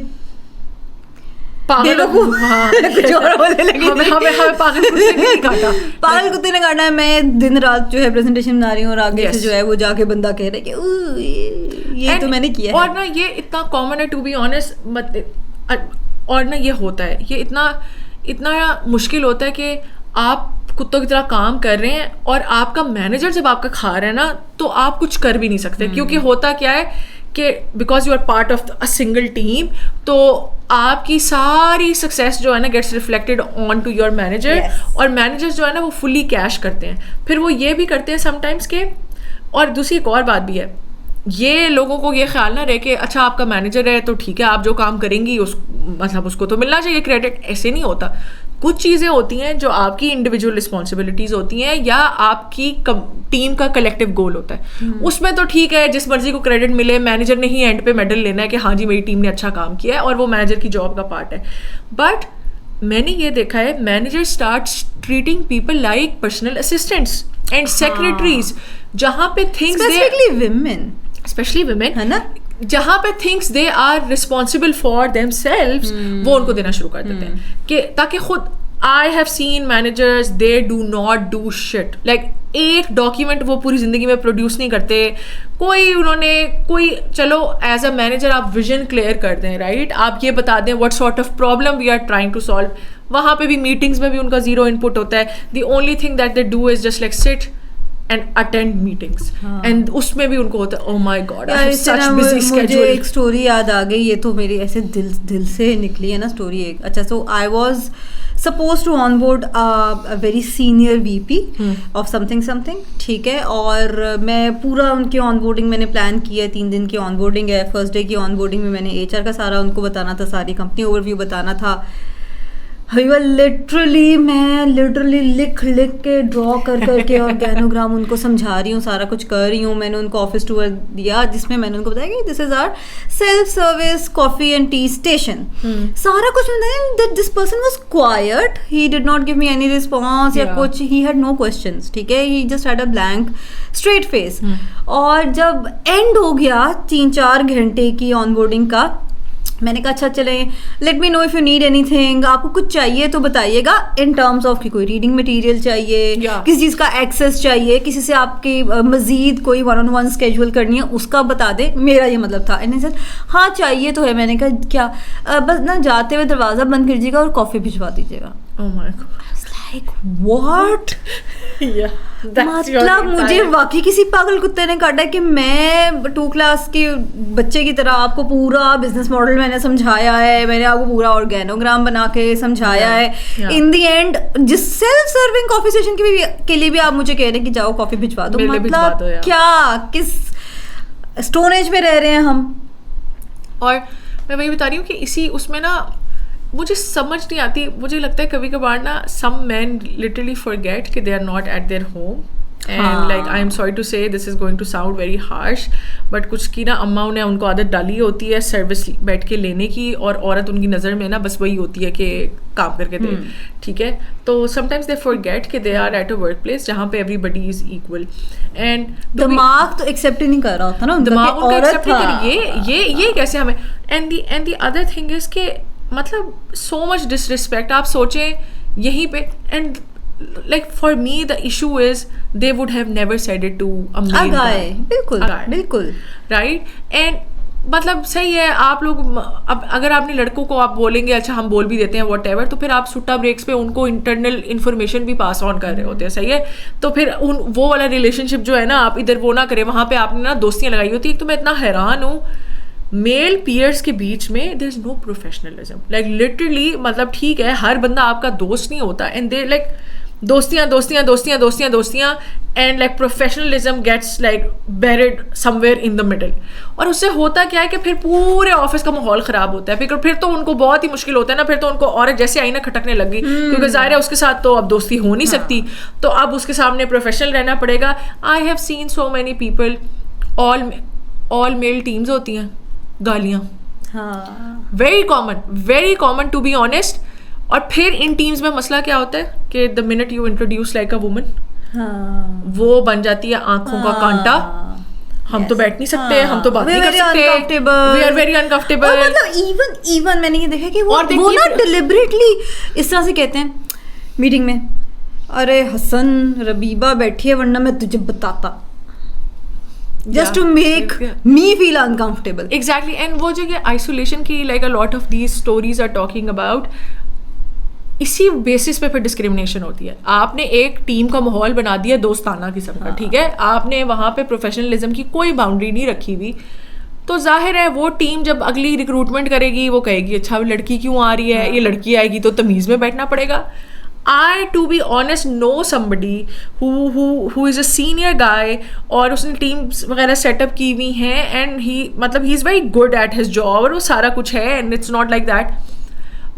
पागल कुत्ते ने काटा है. मैं दिन रात जो है प्रेजेंटेशन बना रही हूँ और आगे से जो है वो जाके बंदा कह रहा है कि ये तो मैंने किया है. और ना ये इतना कॉमन है टू बी ऑनेस्ट. और ना ये होता है, ये इतना मुश्किल होता है कि आप कुत्तों की तरह काम कर रहे हैं और आपका मैनेजर जब आपका खा रहा है ना तो आप कुछ कर भी नहीं सकते. क्योंकि होता क्या है कि because you are part of a single team, तो आपकी सारी सक्सेस जो है ना gets reflected on to your manager. और मैनेजर्स जो है ना वो फुली कैश करते हैं. फिर वो ये भी करते हैं समटाइम्स के, और दूसरी एक और बात भी है, ये लोगों को ये ख्याल ना रहे कि अच्छा आपका मैनेजर है तो ठीक है आप जो काम करेंगी मतलब उसको तो मिलना चाहिए क्रेडिट. ऐसे नहीं होता. कुछ चीज़ें होती हैं जो आपकी इंडिविजुअल रिस्पॉन्सिबिलिटीज़ होती हैं या आपकी टीम का कलेक्टिव गोल होता है. उसमें तो ठीक है जिस मर्जी को क्रेडिट मिले, मैनेजर ने ही एंड पे मेडल लेना है कि हाँ जी मेरी टीम ने अच्छा काम किया है, और वो मैनेजर की जॉब का पार्ट है. बट मैंने ये देखा है manager start treating people like personal assistants and secretaries, जहाँ पे थिंग्स स्पेशली विमेन है ना, जहाँ पे things they are responsible for themselves वो उनको देना शुरू कर देते हैं कि ताकि खुद. I have seen managers they do not do shit. Like एक डॉक्यूमेंट वो पूरी जिंदगी में प्रोड्यूस नहीं करते. कोई चलो एज अ मैनेजर आप विजन क्लियर कर दें, राइट, आप ये बता दें what sort of problem we are trying to solve. वहाँ पे भी मीटिंग्स में भी उनका जीरो इनपुट होता है. The only thing that they do is just like sit and attend meetings. and उसमें भी उनको होता है oh my god I have such busy schedule. मुझे एक स्टोरी याद आ गई, ये तो मेरी ऐसे दिल से निकली है ना स्टोरी एक. अच्छा, so I was supposed to onboard a very senior VP of something, ठीक है, और मैं पूरा उनकी onboarding मैंने प्लान किया है. 3 दिन की onboarding है. फर्स्ट डे की onboarding में मैंने HR का सारा उनको बताना था, सारी कंपनी ओवरव्यू बताना था. मैं लिटरली लिख के ड्रॉ करके और ऑर्गेनोग्राम उनको समझा रही हूँ, सारा कुछ कर रही हूँ. मैंने उनको ऑफिस टूर दिया जिसमें मैंने उनको बताया कि this is our self service coffee and tea station. सारा कुछ बताया. This person was quiet, he did not give me any response या कुछ, ही हैड नो क्वेश्चंस, ठीक है, he just had a blank straight face. और जब and हो गया 3-4 घंटे की ऑनबोर्डिंग का, मैंने कहा अच्छा चले, let me know if you need anything, आपको कुछ चाहिए तो बताइएगा इन टर्म्स ऑफ कि कोई रीडिंग मटेरियल चाहिए, किसी चीज़ का एक्सेस चाहिए, किसी से आपकी मजीद कोई 1-on-1 स्केड्यूल करनी है उसका बता दे. मेरा ये मतलब था. एंड सर हाँ चाहिए तो है. मैंने कहा क्या, बस ना जाते हुए दरवाज़ा बंद कर दीजिएगा और कॉफ़ी भिजवा दीजिएगा. Oh my God. Like what? मतलब मुझे वाकई किसी पागल कुत्ते ने काटा कि मैं 2 क्लास के बच्चे की तरह आपको पूरा बिजनेस मॉडल मैंने समझाया है, मैंने आपको पूरा ऑर्गेनोग्राम बना के समझाया है. इन दी एंड जिस सेल्फ सर्विंग कॉफी स्टेशन के लिए भी आप मुझे कह रहे हैं कि जाओ कॉफी भिजवा दो. मतलब क्या, किस स्टोन एज में रह रहे हैं हम. और मैं वही बता रही हूँ कि इसी उसमें ना मुझे समझ नहीं आती. मुझे लगता है कभी कभार ना सम मैन लिटरली फॉरगेट कि they are not at their home. And like I am sorry to say this is going to sound very harsh, but कुछ की ना अम्माओं ने उनको आदत डाली होती है सर्विस बैठ के लेने की, और औरत उनकी नज़र में ना बस वही होती है कि काम करके दे, ठीक है. तो समटाइम्स दे फॉरगेट कि they are at a work place where पे एवरीबडी इज इक्वल, एंड दिमाग तो एक्सेप्ट ही नहीं कर रहा होता ना, दिमाग उनका एक्सेप्ट नहीं कर, ये कैसे हमें. And the other thing is के मतलब सो मच डिसरिस्पेक्ट. आप सोचें यहीं पे, and like for me the issue is they would have never said it to a male guy. बिल्कुल right. and मतलब सही है, आप लोग अब अगर आपने लड़कों को आप बोलेंगे अच्छा हम बोल भी देते हैं whatever, तो फिर आप सुट्टा ब्रेक्स पे उनको इंटरनल इन्फॉर्मेशन भी पास ऑन कर रहे होते हैं, सही है. तो फिर वो वाला रिलेशनशिप जो है ना, आप इधर वो ना करें, वहाँ पे आपने ना दोस्तियाँ लगाई होती है. तो मैं इतना हैरान हूँ मेल पीयर्स के बीच में there is no professionalism. Like literally मतलब ठीक है हर बंदा आपका दोस्त नहीं होता, एंड दे लाइक दोस्तियाँ and like professionalism gets like buried somewhere in the middle. और उससे होता क्या है कि फिर पूरे ऑफिस का माहौल ख़राब होता है. फिर तो उनको बहुत ही मुश्किल होता है ना, फिर तो उनको औरत जैसे आई ना खटकने लग गई, क्योंकि जाहिर है उसके साथ तो अब दोस्ती हो नहीं सकती, तो अब उसके सामने प्रोफेशनल रहना पड़ेगा. I have seen so many people, all male teams होती हैं, गालियाँ very common to be honest. और फिर इन टीम्स में मसला क्या होता है कि the minute you introduce like a woman, वो बन जाती है आंखों का कांटा. हम तो बैठ नहीं सकते, हम तो बात नहीं कर सकते, वी आर वेरी अनकंफर्टेबल. मतलब इवन मैंने ये देखा कि वो ना डिलिबरेटली इस तरह से कहते हैं मीटिंग में, अरे हसन रबीबा बैठी है वरना मैं तुझे बताता, just to make me feel uncomfortable. Exactly. and वो जो ये isolation की like a lot of these stories are talking about, इसी बेसिस पे फिर डिस्क्रिमिनेशन होती है. आपने एक टीम का माहौल बना दिया दोस्ताना किस्म का, ठीक है, आपने वहाँ पे प्रोफेशनलिज्म की कोई बाउंड्री नहीं रखी हुई, तो जाहिर है वो टीम जब अगली रिक्रूटमेंट करेगी वो कहेगी अच्छा लड़की क्यों आ रही है, ये लड़की आएगी तो तमीज़ में बैठना पड़ेगा. I, to be honest, know somebody who is a senior guy और उसने टीम्स वगैरह सेटअप की हुई हैं, and he is very good at his job और वो सारा कुछ है, and it's not like that.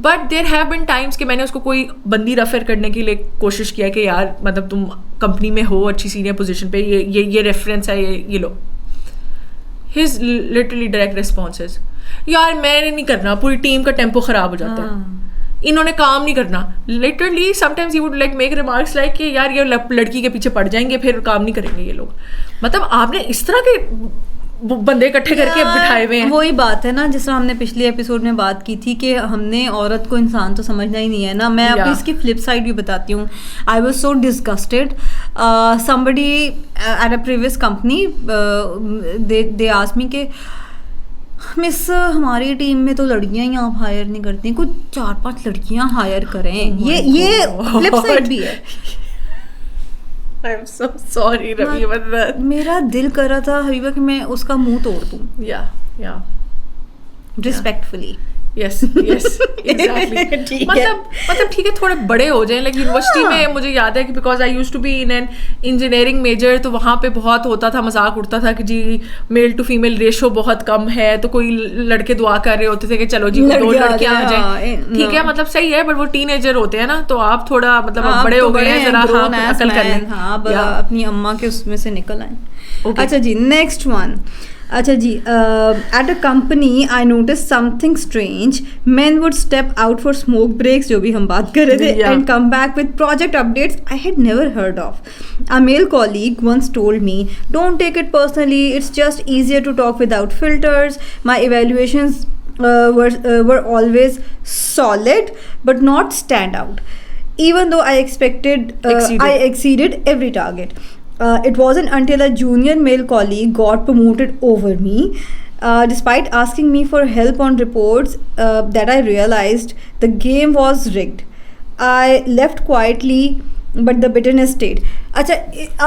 But there have been times कि मैंने उसको कोई बंदी रेफर करने के लिए कोशिश किया कि यार मतलब तुम कंपनी में हो अच्छी सीनियर पोजीशन पे, ये रेफरेंस है, ये लो. His literally direct responses, यार मैंने नहीं करना, पूरी टीम का टेम्पो ख़राब हो जाता है, इन्होंने काम नहीं करना. Literally sometimes you would like make remarks like कि यार ये लड़की के पीछे पड़ जाएंगे, फिर काम नहीं करेंगे ये लोग. मतलब आपने इस तरह के बंदे इकट्ठे करके बिठाए हुए हैं. वही बात है ना, जिस तरह हमने पिछले एपिसोड में बात की थी कि हमने औरत को इंसान तो समझना ही नहीं है ना. मैं आपको इसकी फ्लिप साइड भी बताती हूँ. I was so disgusted. Somebody at a previous company they asked me के मिस हमारी टीम में तो लड़कियां ही आप हायर नहीं करती, कुछ 4-5 लड़कियां हायर करें. ये फ्लिप साइड भी है. आई एम सो सॉरी रबीबा, मेरा दिल कर रहा था हबीबा कि मैं उसका मुंह तोड़ दूं. या रिस्पेक्टफुली. yes exactly. मतलब ठीक है थोड़े बड़े हो जाएं. लाइक यूनिवर्सिटी में मुझे याद है कि because I used to be in an engineering major, तो वहाँ पे बहुत होता था, मजाक उड़ता था कि जी मेल टू फीमेल रेशो बहुत कम है, तो कोई लड़के दुआ कर रहे होते थे कि चलो जी 2 लड़कियां आ जाएं, ठीक है, मतलब सही है, बट वो टीनेजर होते हैं ना, तो आप थोड़ा मतलब बड़े हो गए हैं, जरा अकल कर लें, अपनी अम्मा के उसमें से निकल आए. अच्छा जी, नेक्स्ट वन. अच्छा जी, at a company I notice something strange. Man would step out for smoke breaks, जो भी हम बात कर रहे थे, and come back with project updates I had never heard of. A male colleague once told me, don't take it personally, it's just easier to talk without filters. My evaluations were always solid but not stand out, even though I exceeded every target. It wasn't until a junior male colleague got promoted over me, despite asking me for help on reports, that I realized the game was rigged. I left quietly but the bitterness stayed. अच्छा,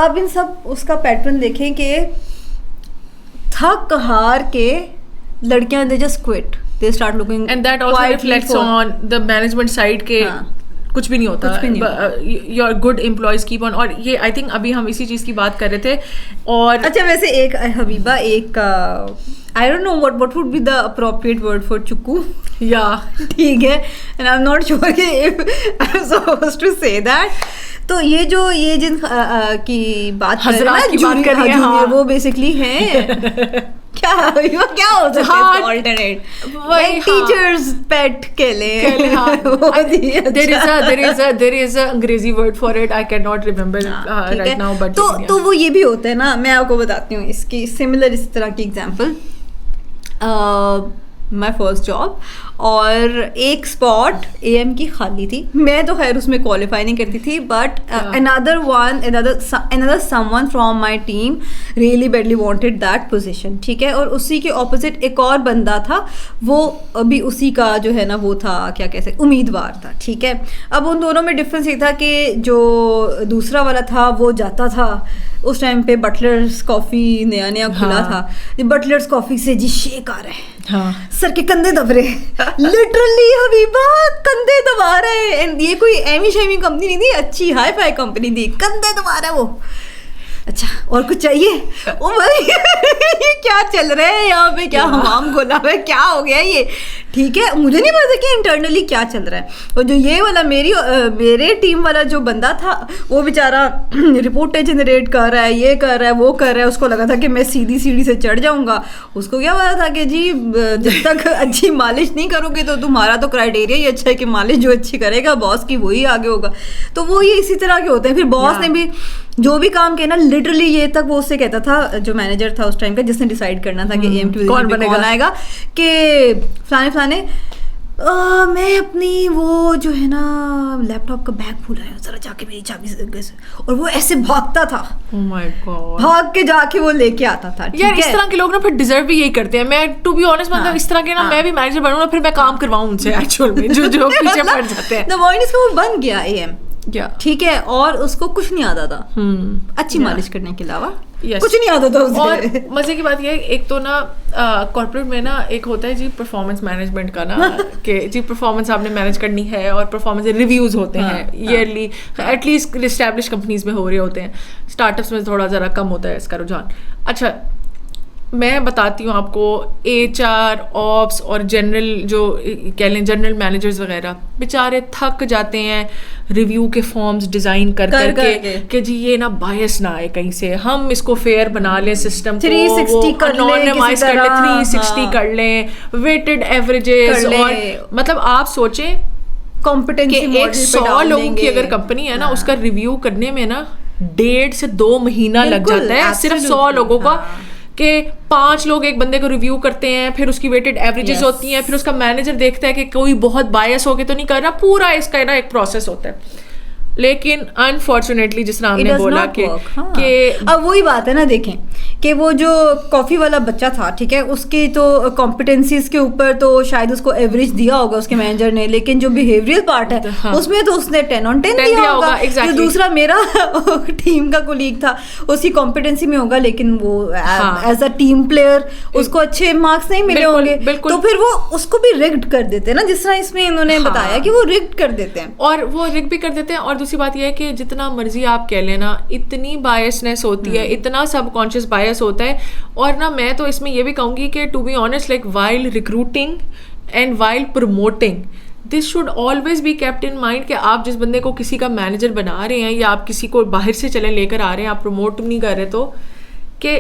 आप इन सब उसका pattern देखें कि थक हार के लड़कियां they just quit, they start looking, and that also reflects on the management side के कुछ भी नहीं होता. Your good employees keep on. और ये आई थिंक अभी हम इसी चीज़ की बात कर रहे थे. और अच्छा वैसे एक हबीबा, एक I don't know what would be the appropriate word for चुक्कू. या ठीक है, and I am not sure कि if I am supposed to say that. तो ये जिन की बात कर रहे हैं ना, हाँ। वो बेसिकली है क्या हो सकता है ऑल्टरनेट, टीचर्स पेट के लिए there is a अंग्रेजी word for it, I can not remember right now, but तो वो ये भी होता है ना। मैं आपको बताती हूँ इसकी सिमिलर इस तरह की एग्जांपल। माई फर्स्ट जॉब, और एक स्पॉट AM की खाली थी। मैं तो खैर उसमें क्वालिफाई नहीं करती थी, but another someone from my team really badly wanted that position, ठीक है। और उसी के ऑपोजिट एक और बंदा था, वो अभी उसी का जो है ना वो था, क्या कह सकते, उम्मीदवार था, ठीक है। अब उन दोनों में डिफरेंस ये था कि जो दूसरा वाला था वो जाता था, उस टाइम पे बटलर्स कॉफ़ी नया खुला था, बटलर्स कॉफ़ी से जी शेक आ रहा है, हाँ, सर के कंधे दब रहे हैं, लिटरली हबीबा कंधे दबा रहे हैं। एंड ये कोई एमी शेमी कंपनी नहीं थी, अच्छी हाई फाई कंपनी थी, कंधे दबा रहा है वो। अच्छा और कुछ चाहिए? ओ भाई ये क्या चल रहा है यहाँ पे, क्या हमाम खोला हुआ है, क्या हो गया ये, ठीक है। मुझे नहीं पता कि इंटरनली क्या चल रहा है। और जो ये वाला मेरे टीम वाला जो बंदा था, वो बेचारा रिपोर्टें जनरेट कर रहा है, ये कर रहा है, वो कर रहा है। उसको लगा था कि मैं सीधी सीढ़ी से चढ़ जाऊंगा। उसको क्या पता था कि जी जब तक अच्छी मालिश नहीं करोगे तो तुम्हारा तो क्राइटेरिया ही अच्छा है कि मालिश जो अच्छी करेगा बॉस की वही आगे होगा। तो वो ये इसी तरह के होते हैं। फिर बॉस ने भी जो भी काम किया ना, लिटरली ये तक वो उससे कहता था, जो मैनेजर था उस टाइम का, जिसने डिसाइड करना था कि AM की कौन आएगा, कि फलाने मैं अपनी वो जो है ना लैपटॉप का बैग भूल आया, जरा जाके मेरी चाबी से, और वो ऐसे भागता था, oh my God, भाग के जाके वो लेके आता था। यार इस तरह के लोग ना फिर डिजर्व भी यही करते हैं। मैं टू बी ऑनेस्ट मतलब इस तरह के ना मैं भी मैनेजर बनूं ना, फिर मैं काम करवाऊं उनसे एक्चुअल में, जो पीछे पड़ जाते हैं। द पॉइंट इज वो बन गया AM, ठीक है, और उसको कुछ नहीं आता था अच्छी मालिश करने के अलावा, कुछ नहीं आता था उसे। और मजे की बात यह है, एक तो ना कॉर्पोरेट में ना एक होता है जी परफॉर्मेंस मैनेजमेंट का ना कि जी परफॉर्मेंस आपने मैनेज करनी है, और परफॉर्मेंस रिव्यूज होते हैं ईयरली, एटलीस्ट एस्टैब्लिश कंपनीज में हो रहे होते हैं, स्टार्टअप्स में थोड़ा ज़रा कम होता है इसका रुझान। अच्छा मैं बताती हूँ आपको, HR ऑप्स और जनरल जो कह लें जनरल मैनेजर्स वगैरह बेचारे थक जाते हैं रिव्यू के फॉर्म्स डिज़ाइन कर करके कि जी ये ना बायस ना आए कहीं से, हम इसको फेयर बना लें, सिस्टम को 360 कर ले, 360 कर लें, वेटेड एवरेजेस, और मतलब आप सोचें कॉम्पिटेंसी कि 100 लोगों की अगर कंपनी है ना, उसका रिव्यू करने में ना 1.5 से 2 महीना लग जाता है सिर्फ 100 लोगों का, कि 5 लोग एक बंदे को रिव्यू करते हैं, फिर उसकी वेटेड एवरेजेस होती हैं, फिर उसका मैनेजर देखता है कि कोई बहुत बायस होके तो नहीं कर रहा, पूरा इसका ना एक प्रोसेस होता है। लेकिन अनफॉर्चुनेटली जिस तरह हमने बोला कि अब वही बात है ना, देखें कि वो जो कॉफी वाला बच्चा था, ठीक है, उसकी तो कॉम्पिटेंसीज के ऊपर तो शायद उसको एवरेज दिया होगा उसके मैनेजर ने, लेकिन जो बिहेवियरल पार्ट है उसमें तो उसने 10/10 दिया होगा। जो दूसरा मेरा टीम का कोलीग था, उसकी कॉम्पिटेंसी में होगा, लेकिन वो एज अ टीम प्लेयर उसको अच्छे मार्क्स नहीं मिले होंगे, तो फिर वो उसको भी रिग्ड कर देते हैं ना, जिस तरह इसमें इन्होंने बताया कि वो रिग्ड कर देते हैं, और वो रिग भी कर देते हैं। और दूसरी बात यह है कि जितना मर्जी आप कह लेना, इतनी बायसनेस होती है, इतना सबकॉन्शियस बायस होता है। और ना मैं तो इसमें यह भी कहूँगी कि to be honest, like while recruiting and while promoting, this should always be kept in mind कि आप जिस बंदे को किसी का मैनेजर बना रहे हैं, या आप किसी को बाहर से चले लेकर आ रहे हैं, आप प्रमोट नहीं कर रहे, तो कि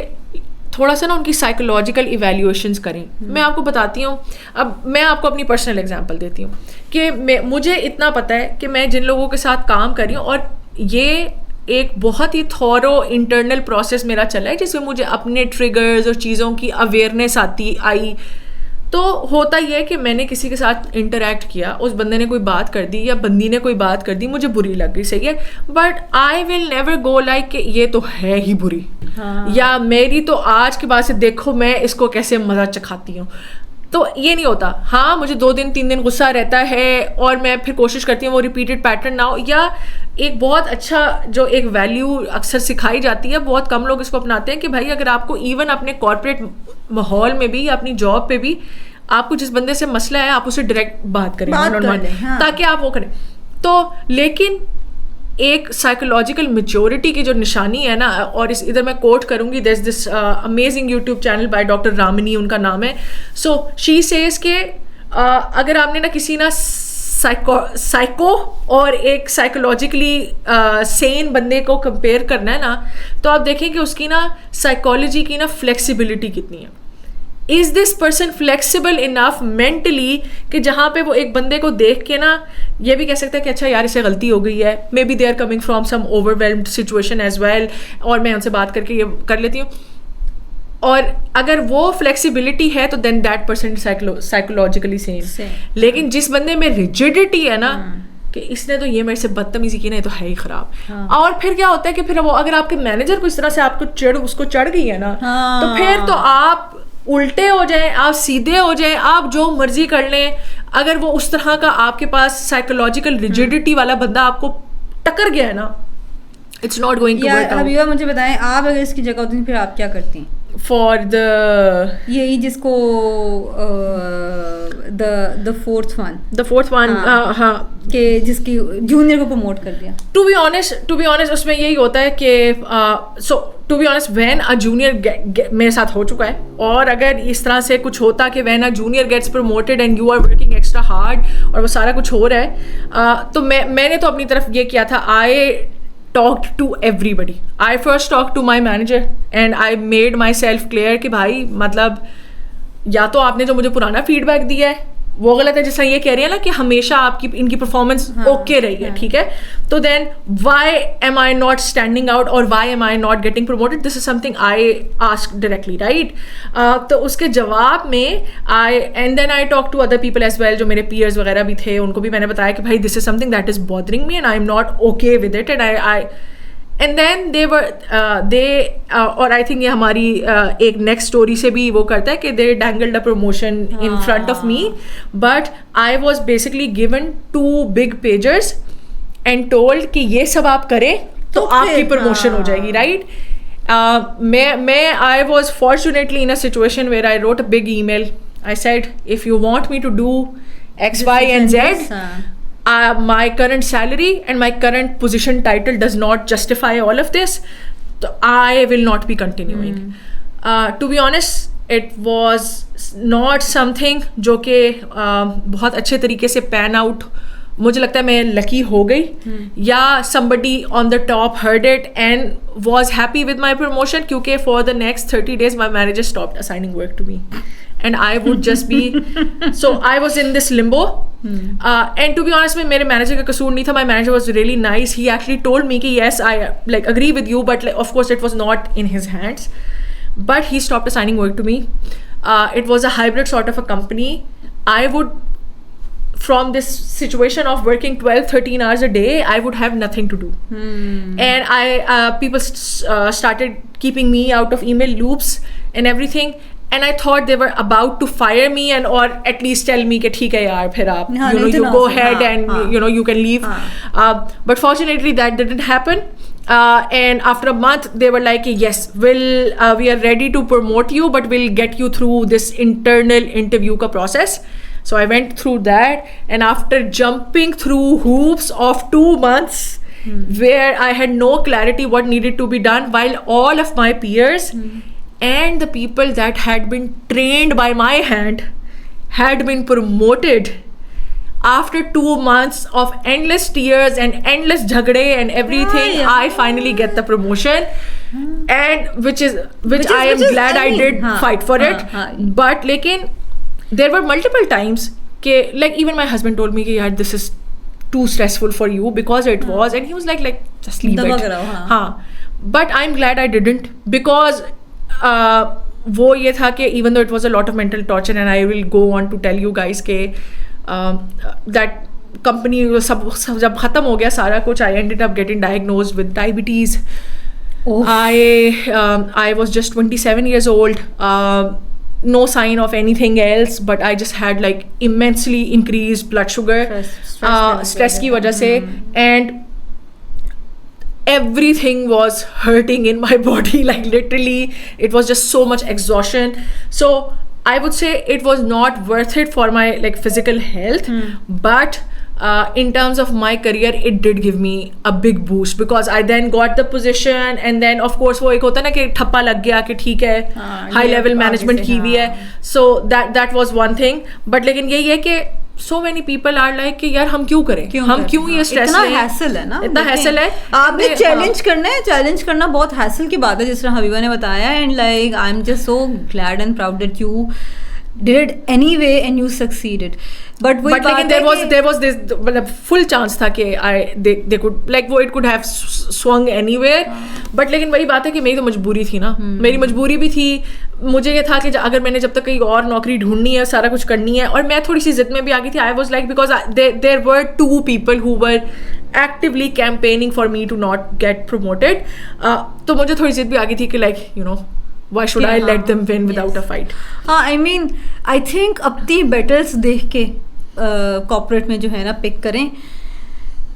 थोड़ा सा ना उनकी साइकोलॉजिकल इवैल्यूएशंस करें। मैं आपको बताती हूँ, अब मैं आपको अपनी पर्सनल एग्जांपल देती हूँ कि मुझे इतना पता है कि मैं जिन लोगों के साथ काम कर रही हूँ, और ये एक बहुत ही थॉरो इंटरनल प्रोसेस मेरा चला है, जिसमें मुझे अपने ट्रिगर्स और चीज़ों की अवेयरनेस आई। तो होता यह है कि मैंने किसी के साथ इंटरेक्ट किया, उस बंदे ने कोई बात कर दी या बंदी ने कोई बात कर दी, मुझे बुरी लग गई, सही है, but I will never go like कि ये तो है ही बुरी, या मेरी तो आज के बाद से देखो मैं इसको कैसे मज़ा चखाती हूँ, तो ये नहीं होता। हाँ, मुझे 2 दिन 3 दिन गुस्सा रहता है, और मैं फिर कोशिश करती हूँ वो रिपीटेड पैटर्न ना हो। या एक बहुत अच्छा जो एक वैल्यू अक्सर सिखाई जाती है, बहुत कम लोग इसको अपनाते हैं, कि भाई अगर आपको इवन अपने कॉर्पोरेट माहौल में भी या अपनी जॉब पे भी आपको जिस बंदे से मसला है, आप उससे डायरेक्ट बात करें, ताकि आप वो करें। तो लेकिन एक साइकोलॉजिकल मैच्योरिटी की जो निशानी है ना, और इधर मैं कोट करूंगी, there is this amazing YouTube channel by doctor Ramini, उनका नाम है। सो शी सेज के अगर आपने ना किसी ना साइको और एक साइकोलॉजिकली सेन बंदे को कंपेयर करना है ना, तो आप देखें कि उसकी ना साइकोलॉजी की ना फ्लेक्सिबिलिटी कितनी है. Is this person flexible enough mentally कि जहाँ पे वो एक बंदे को देख के ना ये भी कह सकता है कि अच्छा यार इसे गलती हो गई है, maybe they are coming from some overwhelmed situation as well, और मैं उनसे बात करके ये कर लेती हूँ. और अगर वो फ्लेक्सिबिलिटी है तो then that person psychologically same. लेकिन जिस बंदे में रिजिडिटी है ना कि इसने तो ये मेरे से बदतमीजी की ना, ये तो है ही खराब. और फिर क्या होता है कि फिर वो अगर आपके मैनेजर को इस तरह से आपको उसको चढ़ गई है ना, तो फिर तो आप उल्टे हो जाएं, आप सीधे हो जाएं, आप जो मर्जी कर लें, अगर वो उस तरह का आपके पास साइकोलॉजिकल रिजिडिटी वाला बंदा आपको टक्कर गया है ना, it's not going to work out. Habiba मुझे बताएं, आप अगर इसकी जगह होती फिर आप क्या करती? फॉर द यही जिसको द फोर्थ वन हाँ कि जिसकी जूनियर को प्रमोट कर दिया. टू बी ऑनेस्ट उसमें यही होता है कि so to be honest when a junior मेरे साथ हो चुका है, और अगर इस तरह से कुछ होता कि when a junior gets promoted and you are working extra hard और वो सारा कुछ हो रहा है, तो मैंने तो अपनी तरफ ये किया था. आई talked to everybody. I first talked to my manager and I made myself clear कि भाई मतलब या तो आपने जो मुझे पुराना फीडबैक दिया है वो गलत है, जैसा ये कह रही है ना कि हमेशा आपकी इनकी परफॉर्मेंस ओके रही है, ठीक है, तो then why am I not standing out और why am I not getting promoted, this is something I ask directly, right. तो उसके जवाब में and then I talk to other people as well, जो मेरे पीयर्स वगैरह भी थे, उनको भी मैंने बताया कि भाई this is something that is bothering me and I am not okay with it, and then they और आई थिंक ये हमारी एक नेक्स्ट स्टोरी से भी वो करता है कि they dangled a promotion in front of me, but I was basically given 2 big pages and told कि ये सब आप करें तो आपकी प्रमोशन हो जाएगी, राइट. मैं I was fortunately in a situation where I wrote a big email. I said if you want me to do X, Y and Z, my current salary and my current position title does not justify all of this, so I will not be continuing. To be honest, it was not something जो कि बहुत अच्छे तरीके से pan out. मुझे लगता है मैं लकी हो गई, या somebody on the top heard it and was happy with my promotion, क्योंकि for the next 30 days my manager stopped assigning work to me. And I would just be so I was in this limbo. And to be honest, में मेरे manager का कसूर नहीं था. My manager was really nice. He actually told me कि yes, I like agree with you, but like, of course it was not in his hands. But he stopped assigning work to me. It was a hybrid sort of a company. I would, from this situation of working 12-13 hours a day, I would have nothing to do. And people started keeping me out of email loops and everything. And I thought they were about to fire me and or at least tell me कि ठीक है यार फिर आप you go ahead and you can leave. But fortunately that didn't happen. And after a month they were like yes, we are ready to promote you, but we'll get you through this internal interview ka process. So I went through that, and after jumping through hoops of 2 months where I had no clarity what needed to be done, while all of my peers and the people that had been trained by my hand had been promoted, after 2 months of endless tears and endless jhagde and everything, I finally get the promotion, and which I am glad I did fight for it. But lekin there were multiple times ke like even my husband told me कि यार this is too stressful for you, because it was, and he was like just leave it. But I'm glad I didn't, because वो ये था कि even though it was a lot of mental torture, and I will go on to tell you guys के that company सब जब ख़त्म हो गया सारा कुछ, I ended up getting diagnosed with diabetes. I was just 27 years old, no sign of anything else, but I just had like immensely increased blood sugar, stress की वजह से, and everything was hurting in my body, like literally it was just so much exhaustion. So I would say it was not worth it for my like physical health, but in terms of my career it did give me a big boost, because I then got the position, and then of course वो एक होता है ना कि ठप्पा लग गया कि ठीक है high level management की भी है, so that was one thing. But लेकिन यही है कि so many people are like कि यार हम क्यों करें, हम क्यों ये स्ट्रेस लें, इतना हैसल है ना, इतना हैसल है, आपने चैलेंज करना है, चैलेंज करना बहुत हैसल की बात है जिस तरह हबीबा ने बताया. And like I am just so glad and proud that you did it anyway and you succeeded. But लेकिन there was this मतलब full chance था कि they could like वो it could have swung anywhere. But लेकिन वही बात है कि मेरी तो मजबूरी थी ना, मेरी मजबूरी भी थी. मुझे ये था कि अगर मैंने जब तक कहीं और नौकरी ढूंढनी है, सारा कुछ करनी है, और मैं थोड़ी सी जिद में भी आ गई थी. I was like because there were 2 people who were actively campaigning for me to not get promoted. तो मुझे थोड़ी जिद भी आ गई थी कि like you know why should I let them win without a fight? हाँ, I mean, I think अपनी battles देख के corporate में जो है ना पिक करें,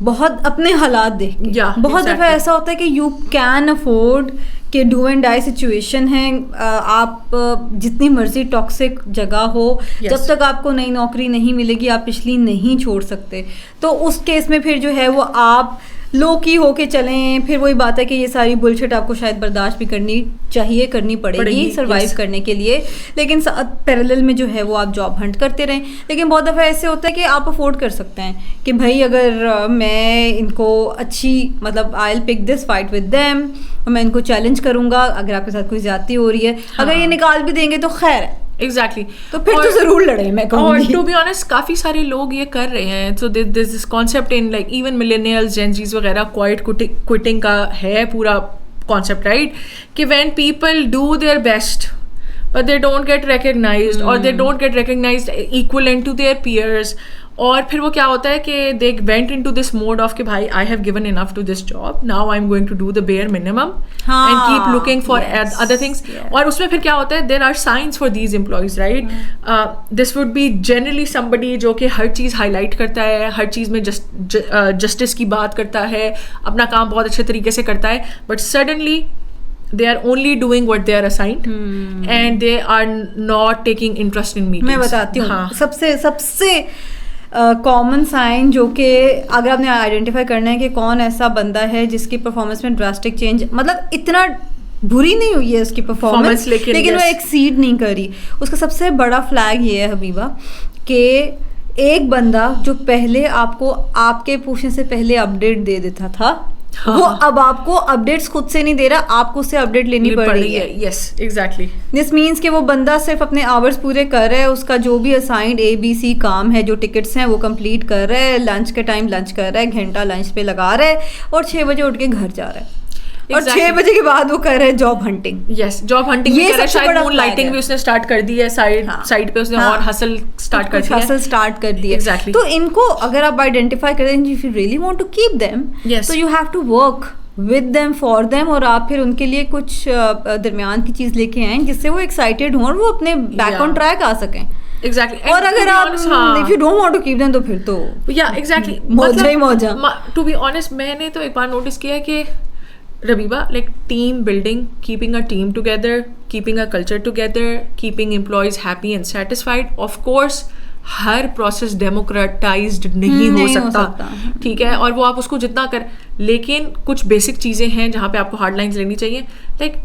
बहुत अपने हालात देख के. बहुत दफ़ा ऐसा होता है कि you can afford कि डू एंड डाई सिचुएशन है, आप जितनी मर्जी टॉक्सिक जगह हो, जब तक आपको नई नौकरी नहीं मिलेगी आप पिछली नहीं छोड़ सकते. तो उस केस में फिर जो है वो आप लो की होके चलें. फिर वही बात है कि ये सारी बुलशिट आपको शायद बर्दाश्त भी करनी चाहिए, करनी पड़ेगी सर्वाइव करने के लिए. लेकिन पैरेलल में जो है वो आप जॉब हंट करते रहें. लेकिन बहुत दफ़ा ऐसे होता है कि आप अफोर्ड कर सकते हैं कि भाई अगर मैं इनको अच्छी मतलब I will pick this fight with them, मैं इनको चैलेंज करूंगा. अगर आपके साथ कोई ज्यादती हो रही है, अगर ये निकाल भी देंगे तो खैर है. Exactly. तो फिर तो जरूर लड़े, मैं कहूँगी. और टू बी ऑनेस्ट काफ़ी सारे लोग ये कर रहे हैं. So this concept in like even millennials, Gen Zs वगैरह, क्वाइट क्विटिंग का है पूरा कॉन्सेप्ट, राइट? कि when people do their best but they don't get recognized or they don't get recognized equivalent to their peers. और फिर वो क्या होता है कि they went into this mode of कि भाई I have given enough to this job, now I'm going to do the bare minimum and keep looking for other things. और उसमें फिर क्या होता है, there are signs for these employees, right? This would be generally somebody जो कि हर चीज़ highlight करता है, हर चीज़ में जस्टिस की बात करता है, अपना काम बहुत अच्छे तरीके से करता है, but suddenly they are only doing what they are assigned and they are not taking interest in meetings. मैं बताती हूँ. सबसे कॉमन साइन जो कि अगर आपने आइडेंटिफाई करना है कि कौन ऐसा बंदा है जिसकी परफॉर्मेंस में ड्रास्टिक चेंज, मतलब इतना बुरी नहीं हुई है उसकी परफॉर्मेंस लेकिन वो एक्सीड नहीं करी, उसका सबसे बड़ा फ्लैग ये है हबीबा कि एक बंदा जो पहले आपको आपके पूछने से पहले अपडेट दे देता था, वो अब आपको अपडेट्स खुद से नहीं दे रहा, आपको उससे अपडेट लेनी पड़ रही है. Yes exactly. दिस मीन्स कि वो बंदा सिर्फ अपने आवर्स पूरे कर रहा है, उसका जो भी असाइंड ABC काम है, जो टिकट्स हैं वो कंप्लीट कर रहा है, लंच के टाइम लंच कर रहा है, घंटा लंच पे लगा रहा है और 6 बजे उठ के घर जा रहा है. और 6 बजे के बाद वो कर रहे हैं job hunting. Yes, job hunting भी कर रहा है. शायद मून लाइटिंग भी उसने स्टार्ट कर दी है साइड पे, उसने और हसल स्टार्ट कर दिया. एग्जैक्टली. तो इनको अगर आप आइडेंटिफाई करें, if you really want to keep them, तो you have to work with them for them, और आप फिर उनके लिए कुछ दरमियान की चीज लेके आए जिससे वो एक्साइटेड हों और वो अपने बैक ऑन ट्रैक आ सकें. Exactly. और अगर आप if you don't want to keep them तो फिर तो exactly मौजा ही मौजा. To be honest, मैंने तो एक बार नोटिस किया है कि रबीबा, like team building, keeping a team together, keeping a culture together, keeping employees happy and satisfied, of course her process democratised नहीं हो सकता, ठीक है, और वो आप उसको जितना कर, लेकिन कुछ बेसिक चीज़ें हैं जहाँ पे आपको हार्ड लाइन्स लेनी चाहिए. Like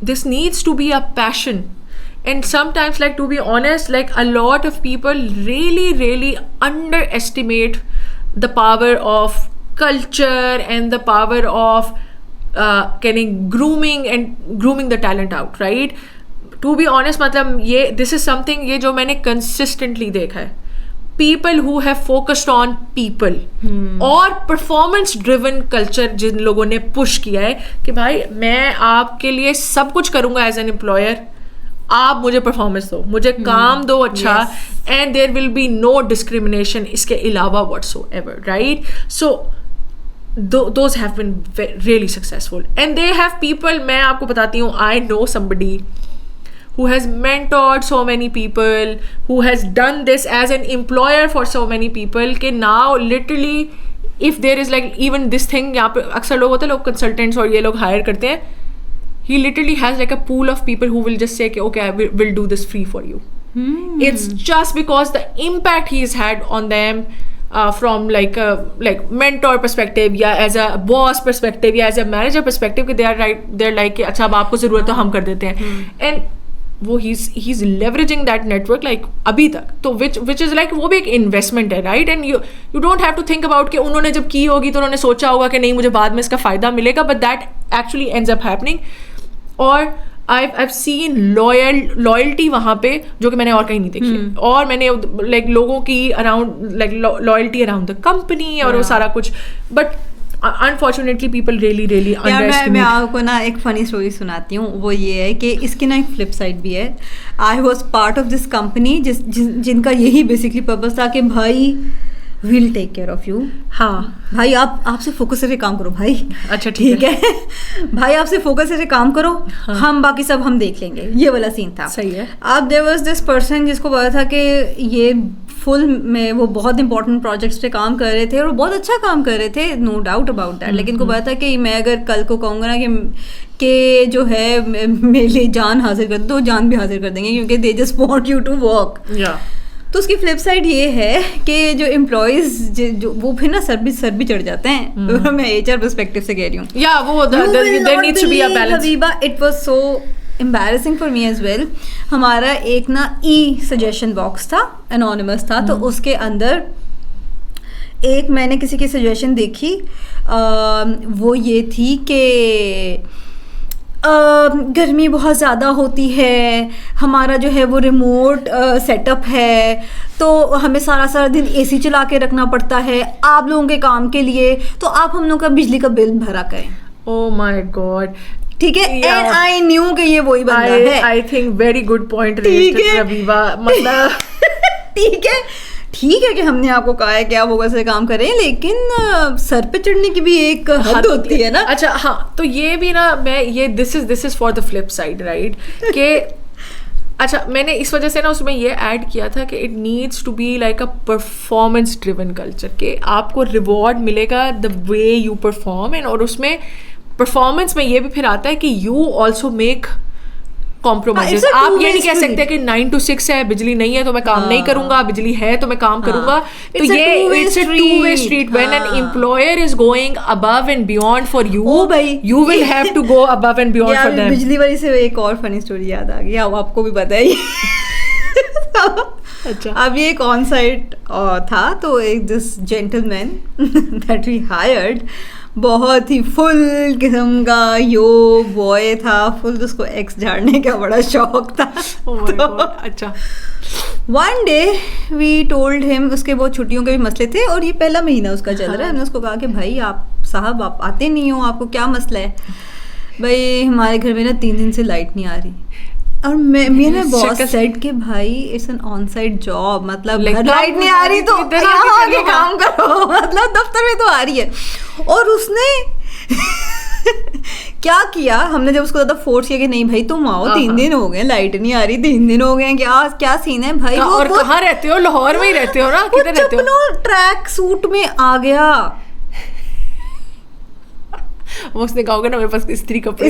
this needs to be a passion. And sometimes, like, to be honest, like a lot of people really underestimate the power of culture and the power of grooming the talent out, right? To be honest, मतलब ये this is something ये जो मैंने consistently देखा है. People who have focused on people और performance driven culture जिन लोगों ने push किया है कि भाई मैं आपके लिए सब कुछ करूँगा as an employer, आप मुझे परफॉर्मेंस दो, मुझे काम दो अच्छा, and there will be no discrimination इसके अलावा whatsoever, right? So those have been really successful and they have people. मैं आपको बताती हूँ, I know somebody who has mentored so many people, who has done this as an employer for so many people, कि now literally if there is like even this thing, यहाँ पे अक्सर लोग होते हैं, लोग कंसल्टेंट्स और ये लोग हायर करते हैं, he literally has like a pool of people who will just say okay, I will do this free for you. It's just because the impact he's had on them from like a mentor perspective या as a boss perspective या as a manager perspective कि they're like कि अच्छा अब आपको ज़रूरत है हम कर देते हैं. And वो he is leveraging that network like अभी तक, तो विच इज़ लाइक वो भी एक इन्वेस्टमेंट है, right? And you don't have to think about कि उन्होंने जब की होगी तो उन्होंने सोचा होगा कि नहीं मुझे बाद में इसका फ़ायदा मिलेगा, but that actually ends up happening. और I've seen लॉयल्टी वहाँ पे जो कि मैंने और कहीं नहीं देखी. और मैंने लाइक लोगों की around like loyalty around the company और वो सारा कुछ, but unfortunately people really underestimate. मैं आपको ना एक फनी स्टोरी सुनाती हूँ. वो ये है कि इसकी ना एक फ्लिप साइड भी है. I was part of this company जिनका यही बेसिकली पर्पज था कि भाई will take care of you. हाँ भाई आपसे फोकस करके काम करो भाई. अच्छा ठीक है. भाई आपसे फोकस करके काम करो. हाँ. हम बाकी सब हम देख लेंगे. ये वाला सीन था. सही है. अब देयर वाज दिस पर्सन जिसको पता था कि ये फुल में वो बहुत इंपॉर्टेंट प्रोजेक्ट्स पे काम कर रहे थे और बहुत अच्छा काम कर रहे थे, नो डाउट अबाउट दैट. लेकिन उनको पता था कि मैं अगर कल को कहूँगा ना कि जो है मेरे लिए जान हाजिर कर दो, तो जान भी हाजिर कर देंगे क्योंकि they just want you to work. तो उसकी फ्लिप साइड ये है कि जो एम्प्लॉयज़ जो वो फिर ना सर भी चढ़ जाते हैं. मैं HR पर्सपेक्टिव से कह रही हूँ. या वो there needs to be a balance. Habiba, it was so embarrassing for me as well. हमारा एक ना सजेशन बॉक्स था, एनोनिमस था. तो उसके अंदर एक मैंने किसी की सजेशन देखी. वो ये थी कि गर्मी बहुत ज़्यादा होती है, हमारा जो है वो रिमोट सेटअप है, तो हमें सारा दिन AC चला के रखना पड़ता है आप लोगों के काम के लिए, तो आप हम लोग का बिजली का बिल भरा करें. Oh my God. ठीक है. एंड आई न्यू कि ये वही बंदा है. I think very good point raised Rabiba. मतलब ठीक है कि हमने आपको कहा है कि आप वो से काम करें, लेकिन सर पे चढ़ने की भी एक हद होती है ना. अच्छा हाँ, तो ये भी ना मैं ये this is for the flip side, right? कि अच्छा मैंने इस वजह से ना उसमें ये ऐड किया था कि it needs to be like a performance driven culture, कि आपको रिवॉर्ड मिलेगा the way you perform. And और उसमें परफॉर्मेंस में ये भी फिर आता है कि यू ऑल्सो मेक कॉम्प्रोमाइजेस. आप ये नहीं कह सकते कि 9 to 6 है, बिजली नहीं है तो मैं काम नहीं करूंगा, बिजली है तो मैं काम करूंगा. तो ये it's a two way street. When an employer is going above and beyond for you, you will have to go above and beyond for them. बिजली वाली से एक और फनी स्टोरी याद आ गई, आपको भी पता है. अच्छा, अब ये एक ऑन साइट था. तो एक this gentleman that we hired बहुत ही फुल किस्म का यो बॉय था, फुल. उसको एक्स झाड़ने का बड़ा शौक था. अच्छा. One day we told him, उसके बहुत छुट्टियों के भी मसले थे और ये पहला महीना उसका चल रहा है. हमने उसको कहा कि भाई आप आते नहीं हो, आपको क्या मसला है? भाई हमारे घर में ना 3 दिन से लाइट नहीं आ रही. और मेरे बॉस सेड कि भाई it's an on site job, मतलब लाइट नहीं आ रही तो यहाँ आके काम करो, मतलब दफ्तर में तो आ रही है. और उसने क्या किया, हमने जब उसको ज़्यादा फोर्स किया कि नहीं भाई तुम आओ, 3 दिन हो गए लाइट नहीं आ रही, 3 दिन हो गए, क्या सीन है भाई? और कहाँ रहते हो? लाहौर में ही रहते हो ना? किधर रहते हो? ट्रैक सूट में आ गया. वो उसने कहा होगा ना मेरे पास इस्त्री कपड़े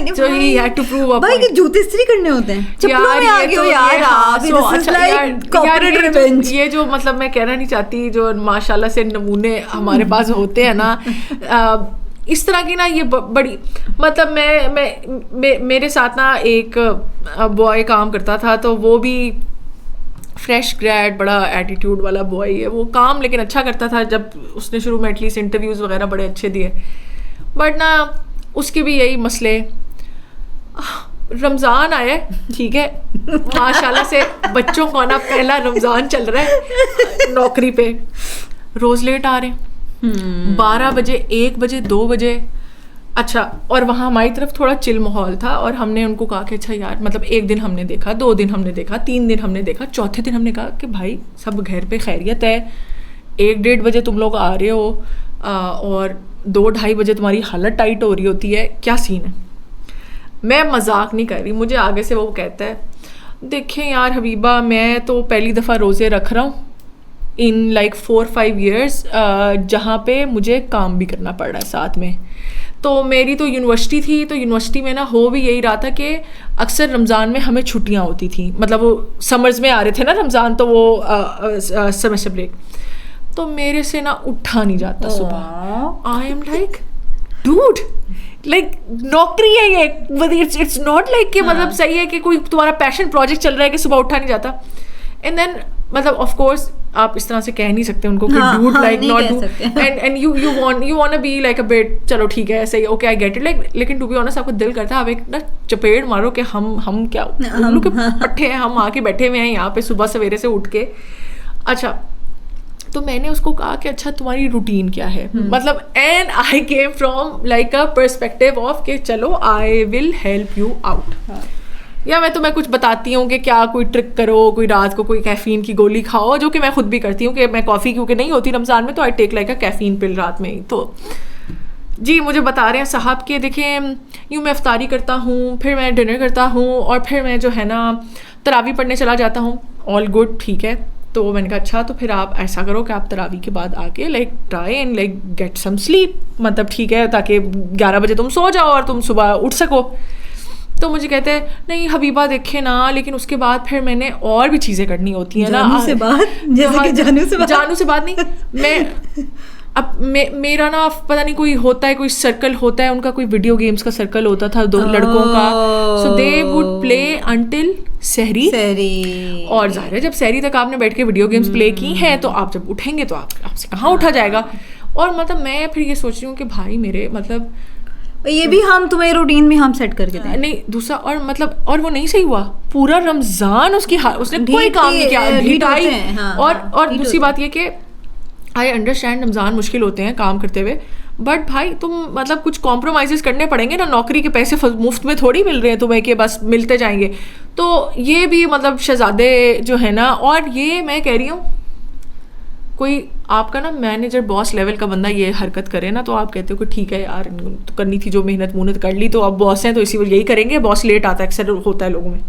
नहीं, जो ही हैड टू प्रूव अ भाई कि जूते इस्त्री करने होते हैं, चप्पलों में आ गए हो यार आप. This is like corporate revenge. ये जो मतलब मैं कहना नहीं चाहती, जो माशाल्लाह से नमूने हमारे पास होते हैं ना इस तरह की ना, ये बड़ी मतलब मैं मेरे साथ ना एक बॉय काम करता था. तो वो भी फ्रेश ग्रेड, बड़ा एटीट्यूड वाला बॉय है. वो काम लेकिन अच्छा करता था. जब उसने शुरू में एटलीस्ट इंटरव्यूज़ वगैरह बड़े अच्छे दिए, बट ना उसके भी यही मसले. रमज़ान आया, ठीक है, माशाल्लाह से बच्चों को ना पहला रमज़ान चल रहा है, नौकरी पे रोज़ लेट आ रहे हैं. 12 बजे, 1 बजे, 2 बजे. अच्छा, और वहाँ हमारी तरफ थोड़ा चिल माहौल था और हमने उनको कहा कि अच्छा यार, मतलब 1 दिन हमने देखा, 2 दिन हमने देखा, 3 दिन हमने देखा, चौथे दिन हमने कहा कि भाई सब घर पे खैरियत है, 1-1:30 बजे तुम लोग आ रहे हो और 2-2:30 बजे तुम्हारी हालत टाइट हो रही होती है, क्या सीन है? मैं मजाक नहीं कर रही. मुझे आगे से वो कहता है, देखें यार हबीबा, मैं तो पहली दफ़ा रोज़े रख रहा हूँ इन लाइक 4-5 ईयर्स, जहाँ पे मुझे काम भी करना पड़ रहा है साथ में. तो मेरी तो यूनिवर्सिटी थी, तो यूनिवर्सिटी में ना हो भी यही रहा था कि अक्सर रमज़ान में हमें छुट्टियाँ होती थी. मतलब वो समर्स में आ रहे थे ना रमज़ान, तो वो सेमेस्टर ब्रेक. तो मेरे से ना उठा नहीं जाता सुबह. I am like dude, like नौकरी है ये, इट्स नॉट लाइक कि मतलब सही है कि कोई तुम्हारा पैशन प्रोजेक्ट चल रहा है कि सुबह उठा नहीं जाता. एंड देन मतलब ऑफ कोर्स आप इस तरह से कह नहीं सकते उनको कि dude like not do, and you want to be like a bit, चलो ठीक है ऐसे ही, okay I get it, like लेकिन टू बी ऑनेस्ट आपको दिल करता है आप एक ना चपेट मारो कि हम क्या उल्लू के पट्टे हैं, हम आके बैठे हुए हैं यहाँ पे सुबह सवेरे से उठ के. अच्छा तो मैंने उसको कहा कि अच्छा तुम्हारी रूटीन क्या है, मतलब and I came from like a perspective of कि चलो I will help you out, या मैं तुम्हें कुछ बताती हूँ कि क्या कोई ट्रिक करो, कोई रात को कोई कैफीन की गोली खाओ, जो कि मैं खुद भी करती हूँ कि मैं कॉफ़ी क्योंकि नहीं होती रमज़ान में तो I take like a caffeine pill रात में ही. तो जी मुझे बता रहे हैं साहब कि देखें यूँ मैं इफ्तारी करता हूँ, फिर मैं डिनर करता हूँ और फिर मैं जो है ना तरावी पढ़ने चला जाता हूँ. ऑल गुड, ठीक है. तो मैंने कहा अच्छा तो फिर आप ऐसा करो कि आप तरावी के बाद आके like try and like get some sleep, मतलब ठीक है ताकि 11 बजे तुम सो जाओ और तुम सुबह उठ सको. तो मुझे कहते हैं नहीं हबीबा देखे ना, लेकिन उसके बाद फिर मैंने और भी चीज़ें करनी होती हैं ना. जानू से बात, जैसे कि जानू से बात नहीं, मैं अब मेरा ना पता नहीं कोई होता है, कोई सर्कल होता है उनका, कोई वीडियो गेम्स का सर्कल होता था 2 लड़कों का. सो दे वुड प्ले अंटिल सहरी. और ज़ाहिर है जब सहरी तक आपने बैठ के वीडियो गेम्स प्ले की हैं तो आप जब उठेंगे तो आपसे कहाँ उठा जाएगा. और मतलब मैं फिर ये सोच रही हूँ कि भाई मेरे मतलब ये भी हम तुम्हें रूटीन में हम सेट करके दें. नहीं दूसरा और मतलब और वो नहीं सही हुआ पूरा रमजान उसने कोई काम नहीं किया, ढीठाई. और दूसरी बात ये कि आई अंडरस्टैंड रमज़ान मुश्किल होते हैं काम करते हुए, बट भाई तुम मतलब कुछ कॉम्प्रोमाइज़ करने पड़ेंगे ना, नौकरी के पैसे मुफ्त में थोड़ी मिल रहे हैं तुम्हें कि बस मिलते जाएंगे. तो ये भी मतलब शहजादे जो है ना, और ये मैं कह रही हूँ कोई आपका ना मैनेजर बॉस लेवल का बंदा ये हरकत करे ना तो आप कहते हो कि ठीक है यार तो करनी थी जो मेहनत कर ली, तो अब बॉस हैं तो इसी वजह यही करेंगे. बॉस लेट आता है अक्सर होता है लोगों में.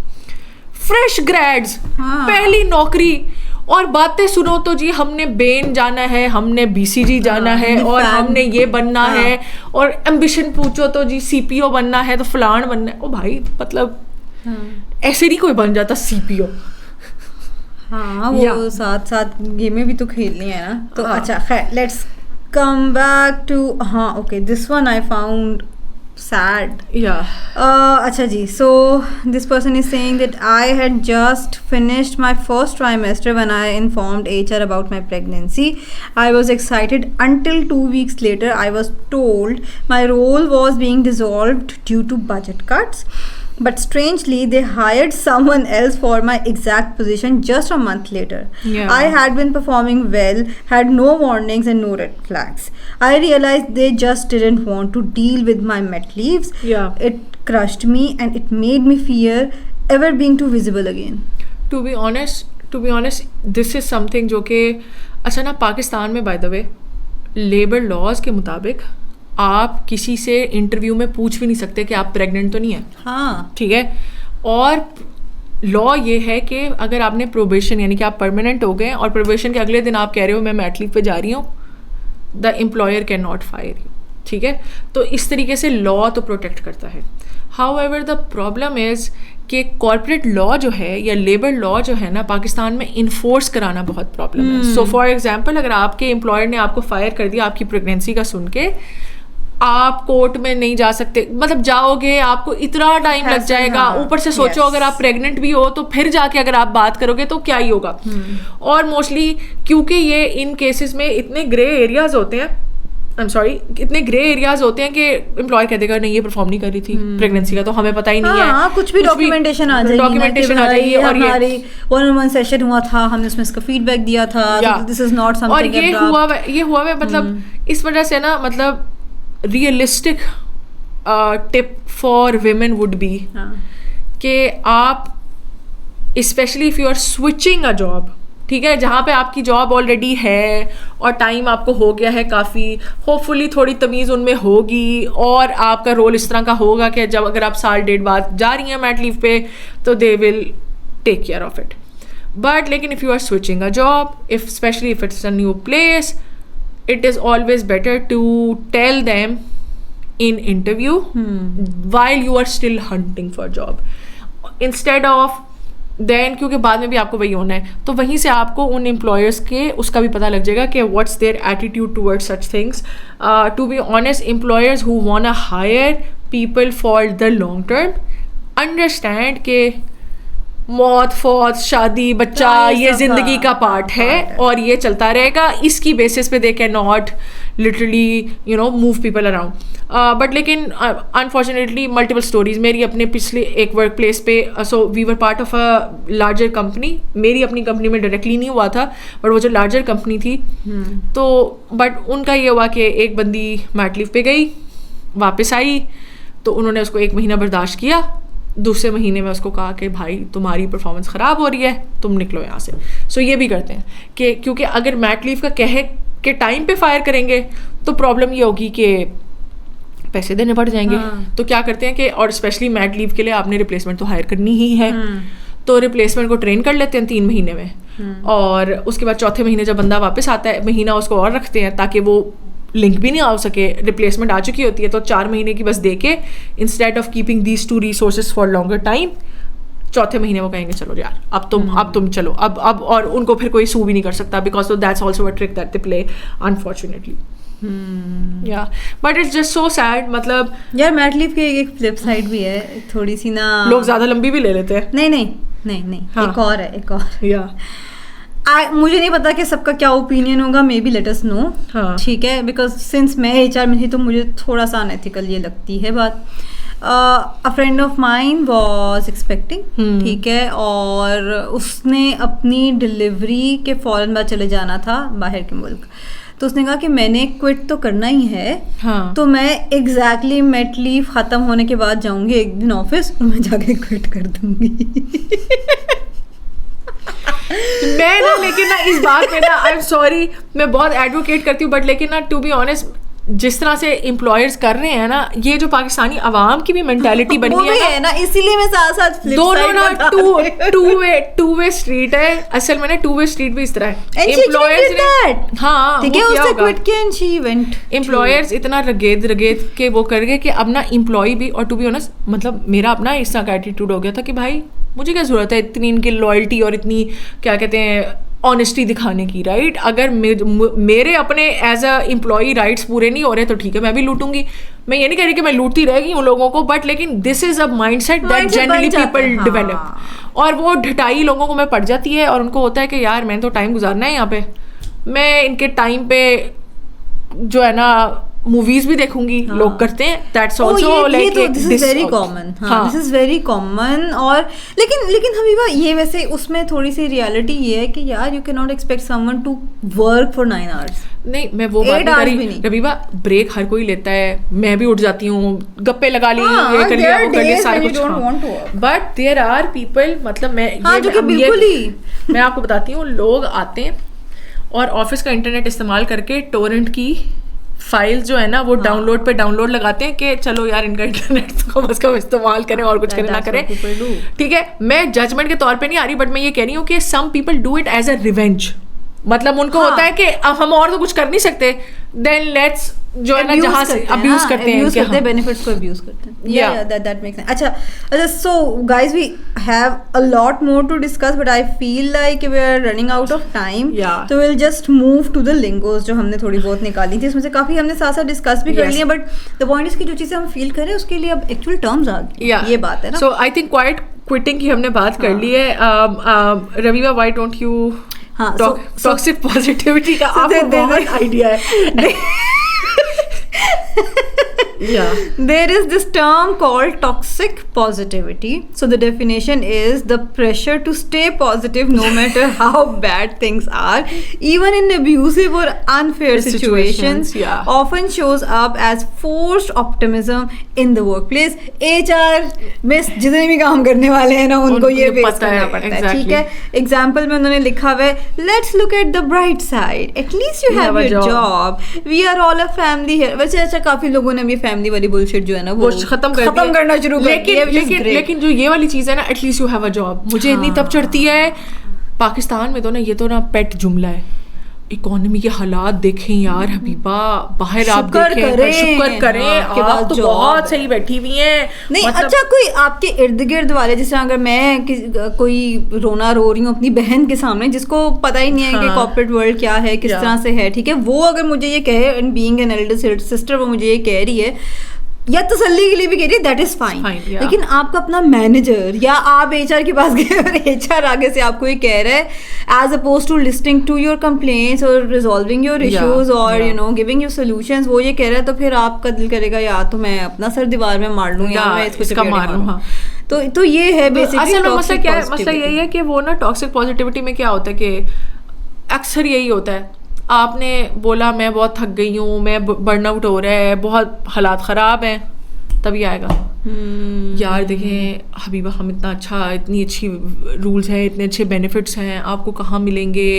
फ्रेश ग्रेड्स, पहली नौकरी और बातें सुनो तो जी हमने बेन जाना है, हमने बीसीजी जाना है और हमने ये बनना है, और एम्बिशन पूछो तो जी सीपीओ बनना है तो फलान बनना है. ओ भाई मतलब ऐसे नहीं कोई बन जाता सीपीओ. हाँ वो साथ साथ गेमें भी तो खेलनी है ना. तो अच्छा खैर लेट्स कम बैक टू हाँ okay this one I found sad. Acha ji, so this person is saying that I had just finished my first trimester when I informed HR about my pregnancy. I was excited until 2 weeks later I was told my role was being dissolved due to budget cuts. But strangely, they hired someone else for my exact position just a month later. I had been performing well, had no warnings and no red flags. I realized they just didn't want to deal with my mat leaves. It crushed me and it made me fear ever being too visible again. To be honest, this is something जो कि अच्छा ना पाकिस्तान में by the way, labour laws के मुताबिक आप किसी से इंटरव्यू में पूछ भी नहीं सकते कि आप प्रेग्नेंट तो नहीं है. हाँ ठीक है. और लॉ ये है कि अगर आपने प्रोबेशन यानी कि आप परमानेंट हो गए और प्रोबेशन के अगले दिन आप कह रहे हो मैं मैट लीव पे जा रही हूँ, the employer can not fire you. ठीक है. तो इस तरीके से लॉ तो प्रोटेक्ट करता है. हाउएवर द प्रॉब्लम इज़ कि कॉर्पोरेट लॉ जो है या लेबर लॉ जो है ना पाकिस्तान में इन्फोर्स कराना बहुत प्रॉब्लम है. सो फॉर एग्जांपल अगर आपके एम्प्लॉयर ने आपको फायर कर दिया आपकी प्रेगनेंसी का सुन के, आप कोर्ट में नहीं जा सकते. मतलब जाओगे आपको इतना टाइम लग जाएगा. ऊपर से सोचो अगर आप प्रेग्नेंट भी हो तो फिर जाके अगर आप बात करोगे तो क्या ही होगा. और मोस्टली क्योंकि ये इन केसेस में इतने ग्रे एरियाज होते हैं, इतने ग्रे एरियाज होते हैं कि एम्प्लॉयर कह देगा नहीं ये परफॉर्म नहीं कर रही थी प्रेगनेंसी का तो हमें पता ही नहीं है. कुछ भी डॉक्यूमेंटेशन आ जाएगी और हमारी 1-on-1 सेशन हुआ था, हमने उसमें इसका फीडबैक दिया था, दिस इज नॉट समथिंग. और ये हुआ है मतलब इस वजह से ना मतलब realistic tip for women would be कि आप specially if you are switching a job, ठीक है, जहाँ पे आपकी जॉब ऑलरेडी है और टाइम आपको हो गया है काफ़ी, होपफुली थोड़ी तमीज़ उनमें होगी और आपका रोल इस तरह का होगा कि जब अगर आप 1.5 बाद जा रही हैं मैट लीव पे तो they will take care of it. But लेकिन if you are switching a job, if specially if it's a new place, it is always better to tell them in interview while you are still hunting for a job instead of then क्योंकि बाद में भी आपको वही होना है, तो वहीं से आपको उन एम्प्लॉयर्स के उसका भी पता लग जाएगा कि what's their attitude towards such things. To be honest, employers who want to hire people for the long term understand के मौत फौत शादी बच्चा ये ज़िंदगी का पार्ट है और ये चलता रहेगा. इसकी बेसिस पे they can not literally move people around. But लेकिन अनफॉर्चुनेटली मल्टीपल स्टोरीज मेरी अपने पिछले एक वर्क प्लेस पे. So we were part of a larger company. मेरी अपनी कंपनी में डायरेक्टली नहीं हुआ था, बट वो जो लार्जर कंपनी थी तो बट उनका ये हुआ कि एक बंदी मैट लीव पे गई, वापस आई तो उन्होंने उसको 1 महीना बर्दाश्त किया. दूसरे महीने में उसको कहा कि भाई तुम्हारी परफॉर्मेंस ख़राब हो रही है, तुम निकलो यहाँ से. सो ये भी करते हैं कि क्योंकि अगर मैट लीव का कहे के टाइम पे फायर करेंगे तो प्रॉब्लम ये होगी कि पैसे देने पड़ जाएंगे. तो क्या करते हैं कि और स्पेशली मैट लीव के लिए आपने रिप्लेसमेंट तो हायर करनी ही है, तो रिप्लेसमेंट को ट्रेन कर लेते हैं 3 महीने में और उसके बाद चौथे महीने जब बंदा वापस आता है महीना उसको और रखते हैं ताकि वो लिंक भी नहीं आ सके. रिप्लेसमेंट आ चुकी होती है तो 4 महीने की बस दे के instead of keeping these 2 resources for longer time, चौथे महीने वो कहेंगे चलो यार अब तुम चलो अब और उनको फिर कोई सू भी नहीं कर सकता because that's also a trick that they play unfortunately. या but it's just so sad. मतलब यार मैट लीव की एक फ्लिप साइड भी है थोड़ी सी ना, लोग ज्यादा लंबी भी ले लेते हैं. नहीं हाँ. एक और या मुझे नहीं पता कि सबका क्या ओपिनियन होगा, may be late us no. ठीक है, बिकॉज सिंस मैं HR में थी तो मुझे थोड़ा सा अनएथिकल ये लगती है बात. अ friend of mine was expecting, ठीक है, और उसने अपनी डिलीवरी के फौरन बाद चले जाना था बाहर के मुल्क. तो उसने कहा कि मैंने क्विट तो करना ही है. हाँ. तो मैं एग्जैक्टली मैट लीव ख़त्म होने के बाद जाऊंगी एक दिन ऑफिस और मैं जाके क्विट कर दूंगी. मैं ना लेकिन ना इस बात में ना आई एम सॉरी मैं बहुत एडवोकेट करती हूँ, बट लेकिन ना टू बी ऑनेस्ट जिस तरह से एम्प्लॉयर्स कर रहे हैं ना, ये जो पाकिस्तानी अवाम की भी मेंटालिटी बनी है ना, इसीलिए मैं साथ साथ दोनों ना टू वे स्ट्रीट है. असल में ना 2 वे स्ट्रीट भी इस तरह है. एम्प्लॉयर्स हाँ ठीक है उससे क्विट किया एंड शी वेंट. एम्प्लॉयर्स इतना रगेद के वो कर गए कि अब ना एम्प्लॉय भी, और टू बी ऑनेस्ट मतलब मेरा अपना इस तरह का एटीट्यूड हो गया था कि भाई मुझे क्या ज़रूरत है इतनी इनकी लॉयल्टी और इतनी क्या कहते हैं ऑनेस्टी दिखाने की, राइट. अगर मेरे अपने एज अ एम्प्लॉई राइट्स पूरे नहीं हो रहे तो ठीक है मैं भी लूटूंगी. मैं ये नहीं कह रही कि मैं लूटती रहेगी उन लोगों को, बट लेकिन this is a mindset that generally people develop. और वो ढटाई लोगों को में पड़ जाती है और उनको होता है कि यार मैंने तो टाइम गुजारना है यहाँ पे, मैं इनके टाइम पे जो है ना मूवीज भी देखूंगी. हाँ. लोग करते हैं that's also like this is very common. This is very common. और लेकिन हबीबा ये वैसे उसमें थोड़ी सी रियलिटी ये है कि यार you can not expect someone to work for 9 hours. नहीं मैं वो बात नहीं कर रही रबीबा, ब्रेक हर कोई लेता है, मैं भी उठ जाती हूँ, गप्पे लगा ली, ये कर लिया वो कर लिया सारा कुछ. बट देयर आर पीपल मतलब मैं आपको बताती हूँ, लोग आते हैं और ऑफिस का इंटरनेट इस्तेमाल करके टोरेंट की फाइल जो है ना वो डाउनलोड लगाते हैं कि चलो यार इनका इंटरनेट तो कम से कम इस्तेमाल करें और कुछ करें ना करें. ठीक है, मैं जजमेंट के तौर पे नहीं आ रही, बट मैं ये कह रही हूँ कि some people do it as a revenge. मतलब उनको होता है कि अब हम और तो कुछ कर नहीं सकते, देन लेट्स जो है ना जहाँ से अब्यूज करते हैं बेनिफिट्स को अब्यूज करते हैं. या दैट मेक्स सेंस. अच्छा so guys we have a lot more to discuss but I feel like we are running out of time. तो will just move to the lingos जो हमने थोड़ी बहुत निकाली थी, उसमें से काफी हमने साथ साथ डिस्कस भी कर लिया. बट द पॉइंट इज कि जो चीजें हम फील कर रहे हैं उसके लिए अब एक्चुअल टर्म्स आ गए. ये बात है ना. So I think quiet quitting की हमने बात कर ली है. Rabiba why don't you toxic positivity का आपको बहुत आइडिया है. Yeah. There is this term called toxic positivity. So the definition is the pressure to stay positive no matter how bad things are, even in abusive or unfair situations. Yeah. Often shows up as forced optimism in the workplace. HR में जितने भी काम करने वाले हैं ना उनको ये फेस करना पड़ता है. ठीक है, एग्जाम्पल में उन्होंने लिखा हुआ है let's look at the bright side. At least you have your job. We are all a family here. वैसे अच्छा काफी लोगों ने भी फैमिली वाली बुलशिट जो है ना वो खत्म करना शुरू कर दिया. लेकिन जो ये वाली चीज है ना at least you have a job, मुझे इतनी तब चढ़ती है. पाकिस्तान में तो ना ये तो ना पेट जुमला है. इकोनॉमी के हालात देखें यार हबीबा, बाहर आप शुक्र देखें, शुक्र करें, आप तो बहुत सही बैठी हुई हैं। नहीं अच्छा, कोई आपके इर्द गिर्द वाले, जिस तरह अगर मैं कोई रोना रो रही हूँ अपनी बहन के सामने जिसको पता ही नहीं है कि कॉर्पोरेट वर्ल्ड क्या है, किस तरह से है, ठीक है, वो अगर मुझे ये कहे, and being an elder sister, वो मुझे ये कह रही है या तसल्ली के लिए भी कह रही है, दैट इज फाइन। लेकिन आपका अपना मैनेजर या आप एचआर के पास गए और एचआर आगे से आपको ये कह रहा है, as opposed to listening to your complaints और रिजॉल्विंग योर इश्यूज और you know giving you solutions, वो ये कह रहा है, तो फिर आपका दिल करेगा या तो मैं अपना सर दीवार में मार लूं या मैं इसको मार लूं। तो ये है बेसिकली मसला क्या है, मसला यही है कि वो ना टॉक्सिक पॉजिटिविटी में क्या होता है कि अक्सर यही होता है, आपने बोला मैं बहुत थक गई हूँ, मैं बर्नआउट हो रहा है, बहुत हालात ख़राब हैं, तभी आएगा यार देखें हबीबा हम इतना अच्छा, इतनी अच्छी रूल्स हैं, इतने अच्छे बेनिफिट्स हैं, आपको कहाँ मिलेंगे,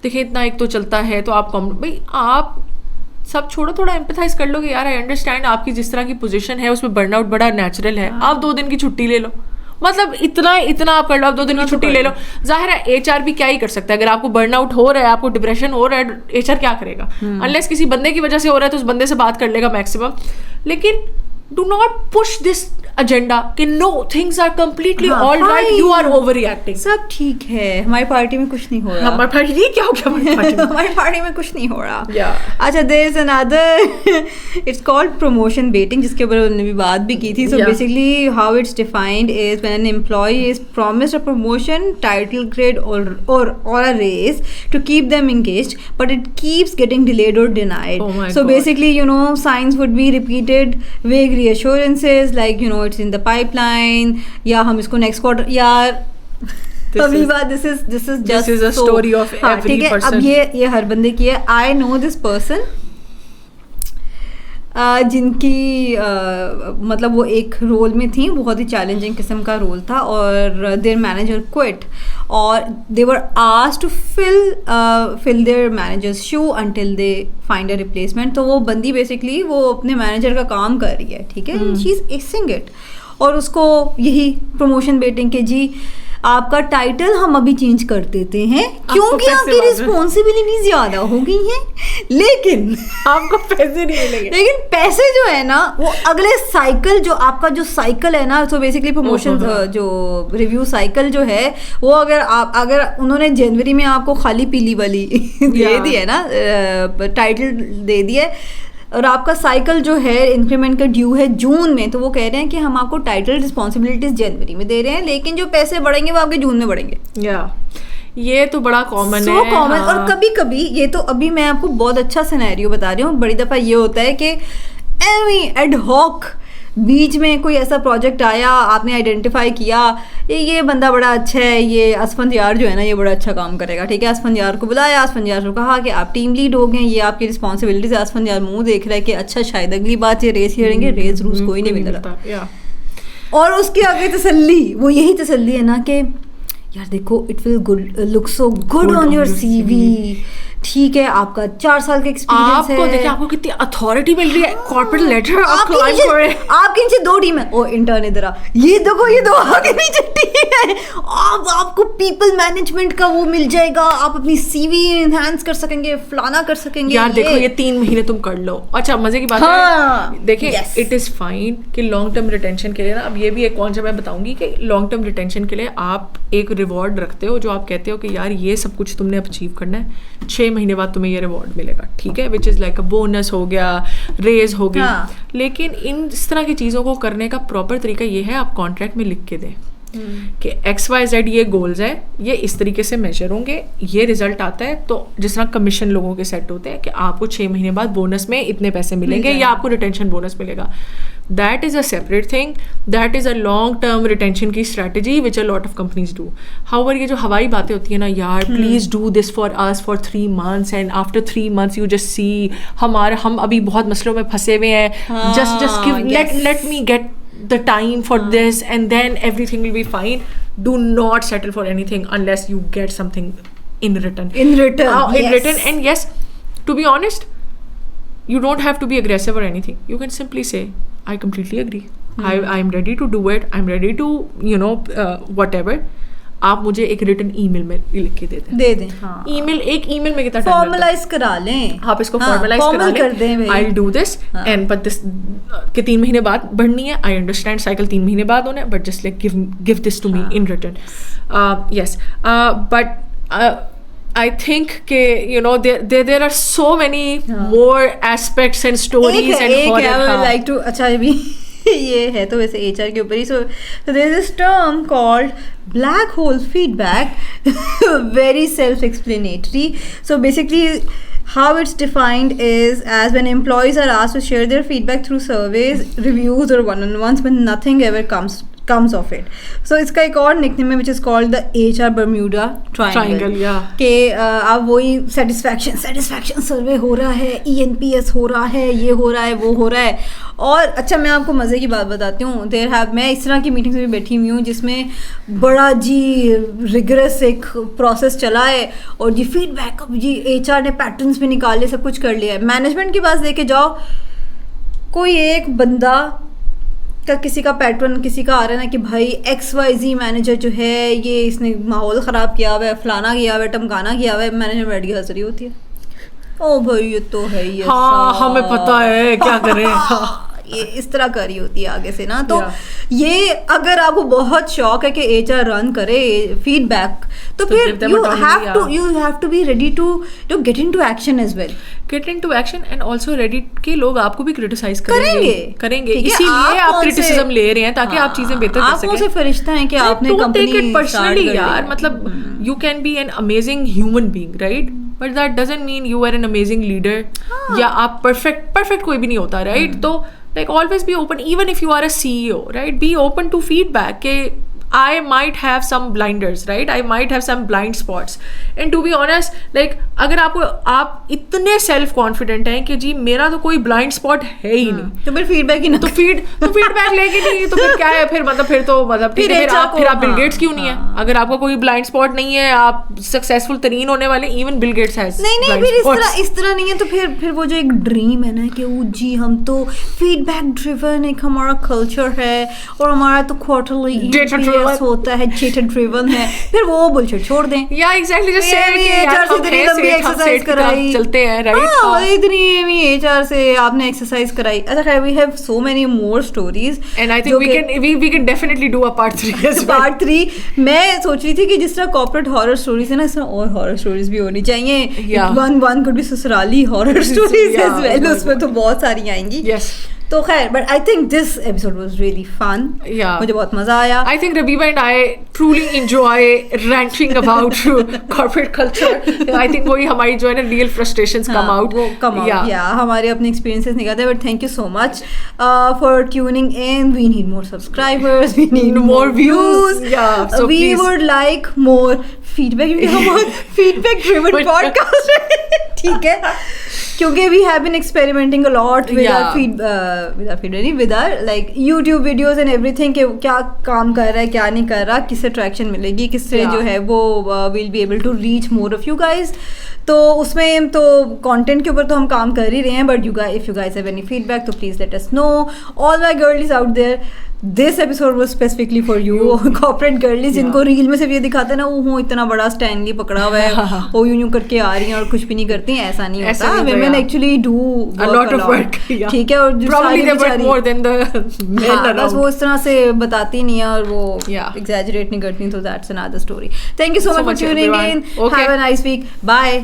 देखें इतना एक तो चलता है, तो आप भाई आप सब छोड़ो, थोड़ा एम्पैथाइज कर लो कि यार आई अंडरस्टैंड आपकी जिस तरह की पोजीशन है उसमें बर्नआउट बड़ा नेचुरल है, आप 2 दिन की छुट्टी ले लो, मतलब इतना आप कर लो, आप 2 दिन की छुट्टी ले लो। जाहिर है एचआर भी क्या ही कर सकता है, अगर आपको बर्नआउट हो रहा है, आपको डिप्रेशन हो रहा है, एचआर क्या करेगा, अनलेस किसी बंदे की वजह से हो रहा है तो उस बंदे से बात कर लेगा मैक्सिमम। लेकिन do not push this agenda कि no things are completely all right, you are overreacting, सब ठीक है, हमारी पार्टी में कुछ नहीं हो रहा, हमारी पार्टी ये क्या हो गया हमारी पार्टी में कुछ नहीं हो रहा। अच्छा, there is another, it's called promotion baiting, जिसके ऊपर उन्होंने भी बात भी की थी। So basically how it's defined is when an employee is promised a promotion, title, grade और a raise to keep them engaged, but it keeps getting delayed और denied. So basically you know signs would be repeated, vague reassurances like you know it's in the pipeline, या हम इसको next quarter, यार this is just a story of every person. अब ये हर बंदे की है। आई नो दिस पर्सन जिनकी मतलब वो एक रोल में थी, बहुत ही चैलेंजिंग किस्म का रोल था, और देयर मैनेजर क्विट और they were asked to fill their managers shoe until they find a replacement. तो वो बंदी बेसिकली वो अपने मैनेजर का काम कर रही है, ठीक है, शी इज एक्सिंग इट, और उसको यही प्रमोशन बेटिंग के जी आपका टाइटल हम अभी चेंज कर देते हैं क्योंकि आपकी रिस्पॉन्सिबिलिटी ज्यादा हो गई है, लेकिन आपको पैसे नहीं मिलेंगे। लेकिन पैसे जो है ना वो अगले साइकिल, जो आपका जो साइकिल है ना, तो बेसिकली प्रमोशन जो रिव्यू साइकिल जो है वो अगर उन्होंने जनवरी में आपको खाली पीली वाली दे दी है ना, टाइटल दे दिया, और आपका साइकिल जो है इंक्रीमेंट का ड्यू है जून में, तो वो कह रहे हैं कि हम आपको टाइटल रिस्पॉन्सिबिलिटीज जनवरी में दे रहे हैं, लेकिन जो पैसे बढ़ेंगे वो आपके जून में बढ़ेंगे। ये तो बड़ा कॉमन है, कॉमन। और कभी कभी ये तो अभी मैं आपको बहुत अच्छा सिनेरियो बता रही हूँ, बड़ी दफ़ा ये होता है कि एड हॉक बीच में कोई ऐसा प्रोजेक्ट आया, आपने आइडेंटिफाई किया ये बंदा बड़ा अच्छा है, ये असफंदियार जो है ना ये बड़ा अच्छा काम करेगा, ठीक है, असफंदियार को बुलाया, असफंदियार को कहा कि आप टीम लीड हो गए, ये आपकी रिस्पॉन्सिबिलिटी है। असफंदियार मुंह देख रहा है कि अच्छा शायद अगली बात ये रेस करेंगे, रेस रूस कोई नहीं मिल रहा, और उसके आगे तसल्ली, वो यही तसल्ली है ना कि यार देखो it will look so good on your CV, ठीक है, आपका 4 साल का एक्सपीरियंस है, आपको देखिए आपको कितनी अथॉरिटी मिल रही है, कॉर्पोरेट लेटर आपके नीचे 2 टीम है, ओ इंटर्न इधर आ, ये देखो ये 2 आगे नीचे टीम है, आपको पीपल मैनेजमेंट का वो मिल जाएगा, आप अपनी सीवी एनहांस कर सकेंगे, फलाना कर सकेंगे। यार देखो ये 3 महीने तुम कर लो। अच्छा मजे की बात है, देखिए इट इज फाइन कि लॉन्ग टर्म रिटेंशन के लिए ना, अब ये भी एक कॉन्सेप्ट मैं बताऊंगी कि लॉन्ग टर्म रिटेंशन के लिए आप एक रिवॉर्ड रखते हो, जो आप कहते हो कि यार ये सब कुछ तुमने अचीव करना है, 6 महीने बाद तुम्हें ये रिवॉर्ड मिलेगा, ठीक है, which is like a bonus हो गया, रेज हो गई। लेकिन इस तरह की चीज़ों को करने का प्रॉपर तरीका ये है, आप कॉन्ट्रैक्ट में लिख के दें कि XYZ ये गोल्स है, ये इस तरीके से मेजर होंगे, ये रिजल्ट आता है, तो जिस तरह कमीशन लोगों के सेट होते हैं कि आपको 6 महीने बाद बोनस में इतने पैसे मिलेंगे या आपको रिटेंशन बोनस मिलेगा। That is a separate thing, that is a long term retention की strategy which a lot of companies do. However ये जो हवाई बातें होती है ना, यार please do this for us for 3 months and after 3 months you just see हम अभी बहुत मसलों में फंसे हुए हैं, just give let me get the time for this and then everything will be fine. Do not settle for anything unless you get something in return. And yes, to be honest, you don't have to be aggressive or anything. You can simply say I completely agree. I'm ready to do it. I'm ready to whatever. आप मुझे एक written email में लिख के दे दें। हाँ, email, एक email में कितना फॉर्मलाइज करा लें, आप इसको फॉर्मलाइज कर दें, I will do this and but this के 3 महीने बाद बढ़नी है, आई अंडरस्टैंड साइकिल 3 महीने बाद होना है, but just like give this to me in return. Yes, but I think के you know there are so many more aspects and stories and horror. I would like to, अच्छा अभी ये है तो वैसे HR के ऊपर ही, so there is this term called black hole feedback, very self-explanatory. So basically how it's defined is as when employees are asked to share their feedback through surveys, reviews or one-on-ones, but nothing ever comes of it. So इसका एक और nickname है which is called the HR Bermuda Triangle. कि अब वही satisfaction survey हो रहा है, ENPS हो रहा है, ये हो रहा है, वो हो रहा है। और अच्छा मैं आपको मज़े की बात बताती हूँ, मैं इस तरह की मीटिंग्स में बैठी हुई हूँ जिसमें बड़ा जी रिगरस एक प्रोसेस चला है और जी फीडबैक अब जी HR ने पैटर्न्स भी निकाले, सब कुछ कर लिया है। मैनेजमेंट के पास लेके जाओ, कोई एक बंदा का किसी का पैटर्न किसी का आ रहा है ना कि भाई XYZ मैनेजर जो है ये इसने माहौल ख़राब किया हुआ है, फलाना किया हुआ है, टमकाना किया हुआ है, मैनेजर बैठ की हज़री होती है, ओ भाई ये तो है ही, हाँ हमें पता है क्या करें। ये इस तरह कर रही होती है आगे से ना। तो ये अगर आपको बहुत शौक है कि HR रन करे फीडबैक, तो फिर you have to be ready to get into action as well. Get into action and also ready कि लोग आपको भी क्रिटिसाइज करेंगे। इसीलिए आप क्रिटिसिज्म ले रहे हैं ताकि आप चीजें बेहतर कर सकें। आपको से फरिश्ता है कि आपने कंपनी टेक इट पर्सनली यार, मतलब you can be an amazing human being, right, but that doesn't mean you are an amazing leader, या आप परफेक्ट कोई भी नहीं होता, राइट। तो like always be open, even if you are a CEO, right, be open to feedback ke I might have some blinders, right, I might have some blind spots, and to be honest like अगर आप इतने self confident हैं कि जी मेरा तो कोई blind spot है ही नहीं, तो फिर फीडबैक ही ना, तो फीडबैक लेके नहीं, तो फिर क्या है, फिर फिर आप बिल गेट्स क्यों नहीं है? अगर आपका कोई ब्लाइंड स्पॉट नहीं है, आप सक्सेसफुल तरीन होने वाले, इवन बिल गेट्स हैज नहीं फिर इस तरह नहीं है, तो फिर वो जो एक ड्रीम है ना कि वो जी हम तो फीडबैक ड्रिवन एक हमारा कल्चर है और हमारा तो क्वार्टरली होता है, डेटा ड्रिवन है, फिर वो बुलशिट छोड़ दें। या एग्जैक्टली जस्ट से एक्सरसाइज कराई चलते हैं, राइट, हां इतनी HR से आपने एक्सरसाइज कराई। अच्छा we have so many more stories and I think we can definitely do a part 3 as well. Part 3 मैं सोच रही थी कि जिस तरह कॉर्पोरेट हॉरर स्टोरीज है ना, इस तरह और हॉरर स्टोरीज भी होनी चाहिए। वन कुड बी ससुराली हॉरर स्टोरीज एज वेल, उसमें तो बहुत सारी आएंगी। यस, तो खैर, but I think this episode was really fun, मुझे बहुत मजा आया। I think Rabiba and I truly enjoy ranting about corporate culture. I think वही हमारी जो है ना रियल फ्रस्ट्रेशंस कम आउट, हमारे अपने एक्सपीरियंसेस निकलते हैं। But thank you so much for tuning in. We need more subscribers, we need more views, we would like more feedback, हमारा फीडबैक ड्रिवन पॉडकास्ट है, ठीक है, क्योंकि we have been experimenting a lot with our like YouTube videos and everything, कि क्या काम कर रहा है क्या नहीं कर रहा, किससे ट्रैक्शन मिलेगी, किससे जो है वो will be able to reach more of you guys. तो उसमें तो कंटेंट के ऊपर तो हम काम कर ही रहे हैं, but if you guys have any feedback तो please let us know. All my girlies out there, this episode was specifically for you corporate girlies, जिनको रील में सिर्फ ये दिखाते हैं ना वो इतना बड़ा स्टैनली पकड़ा हुआ है, वो यूं करके आ रही हैं और कुछ भी नहीं करती हैं, ऐसा नहीं होता। women actually do a lot of work, ठीक है, और probably they work more than the men around, बस वो इस तरह से बताती नहीं है और वो exaggerate नहीं करती, तो that's another story. Thank you so much for tuning in. Have a nice week. Bye.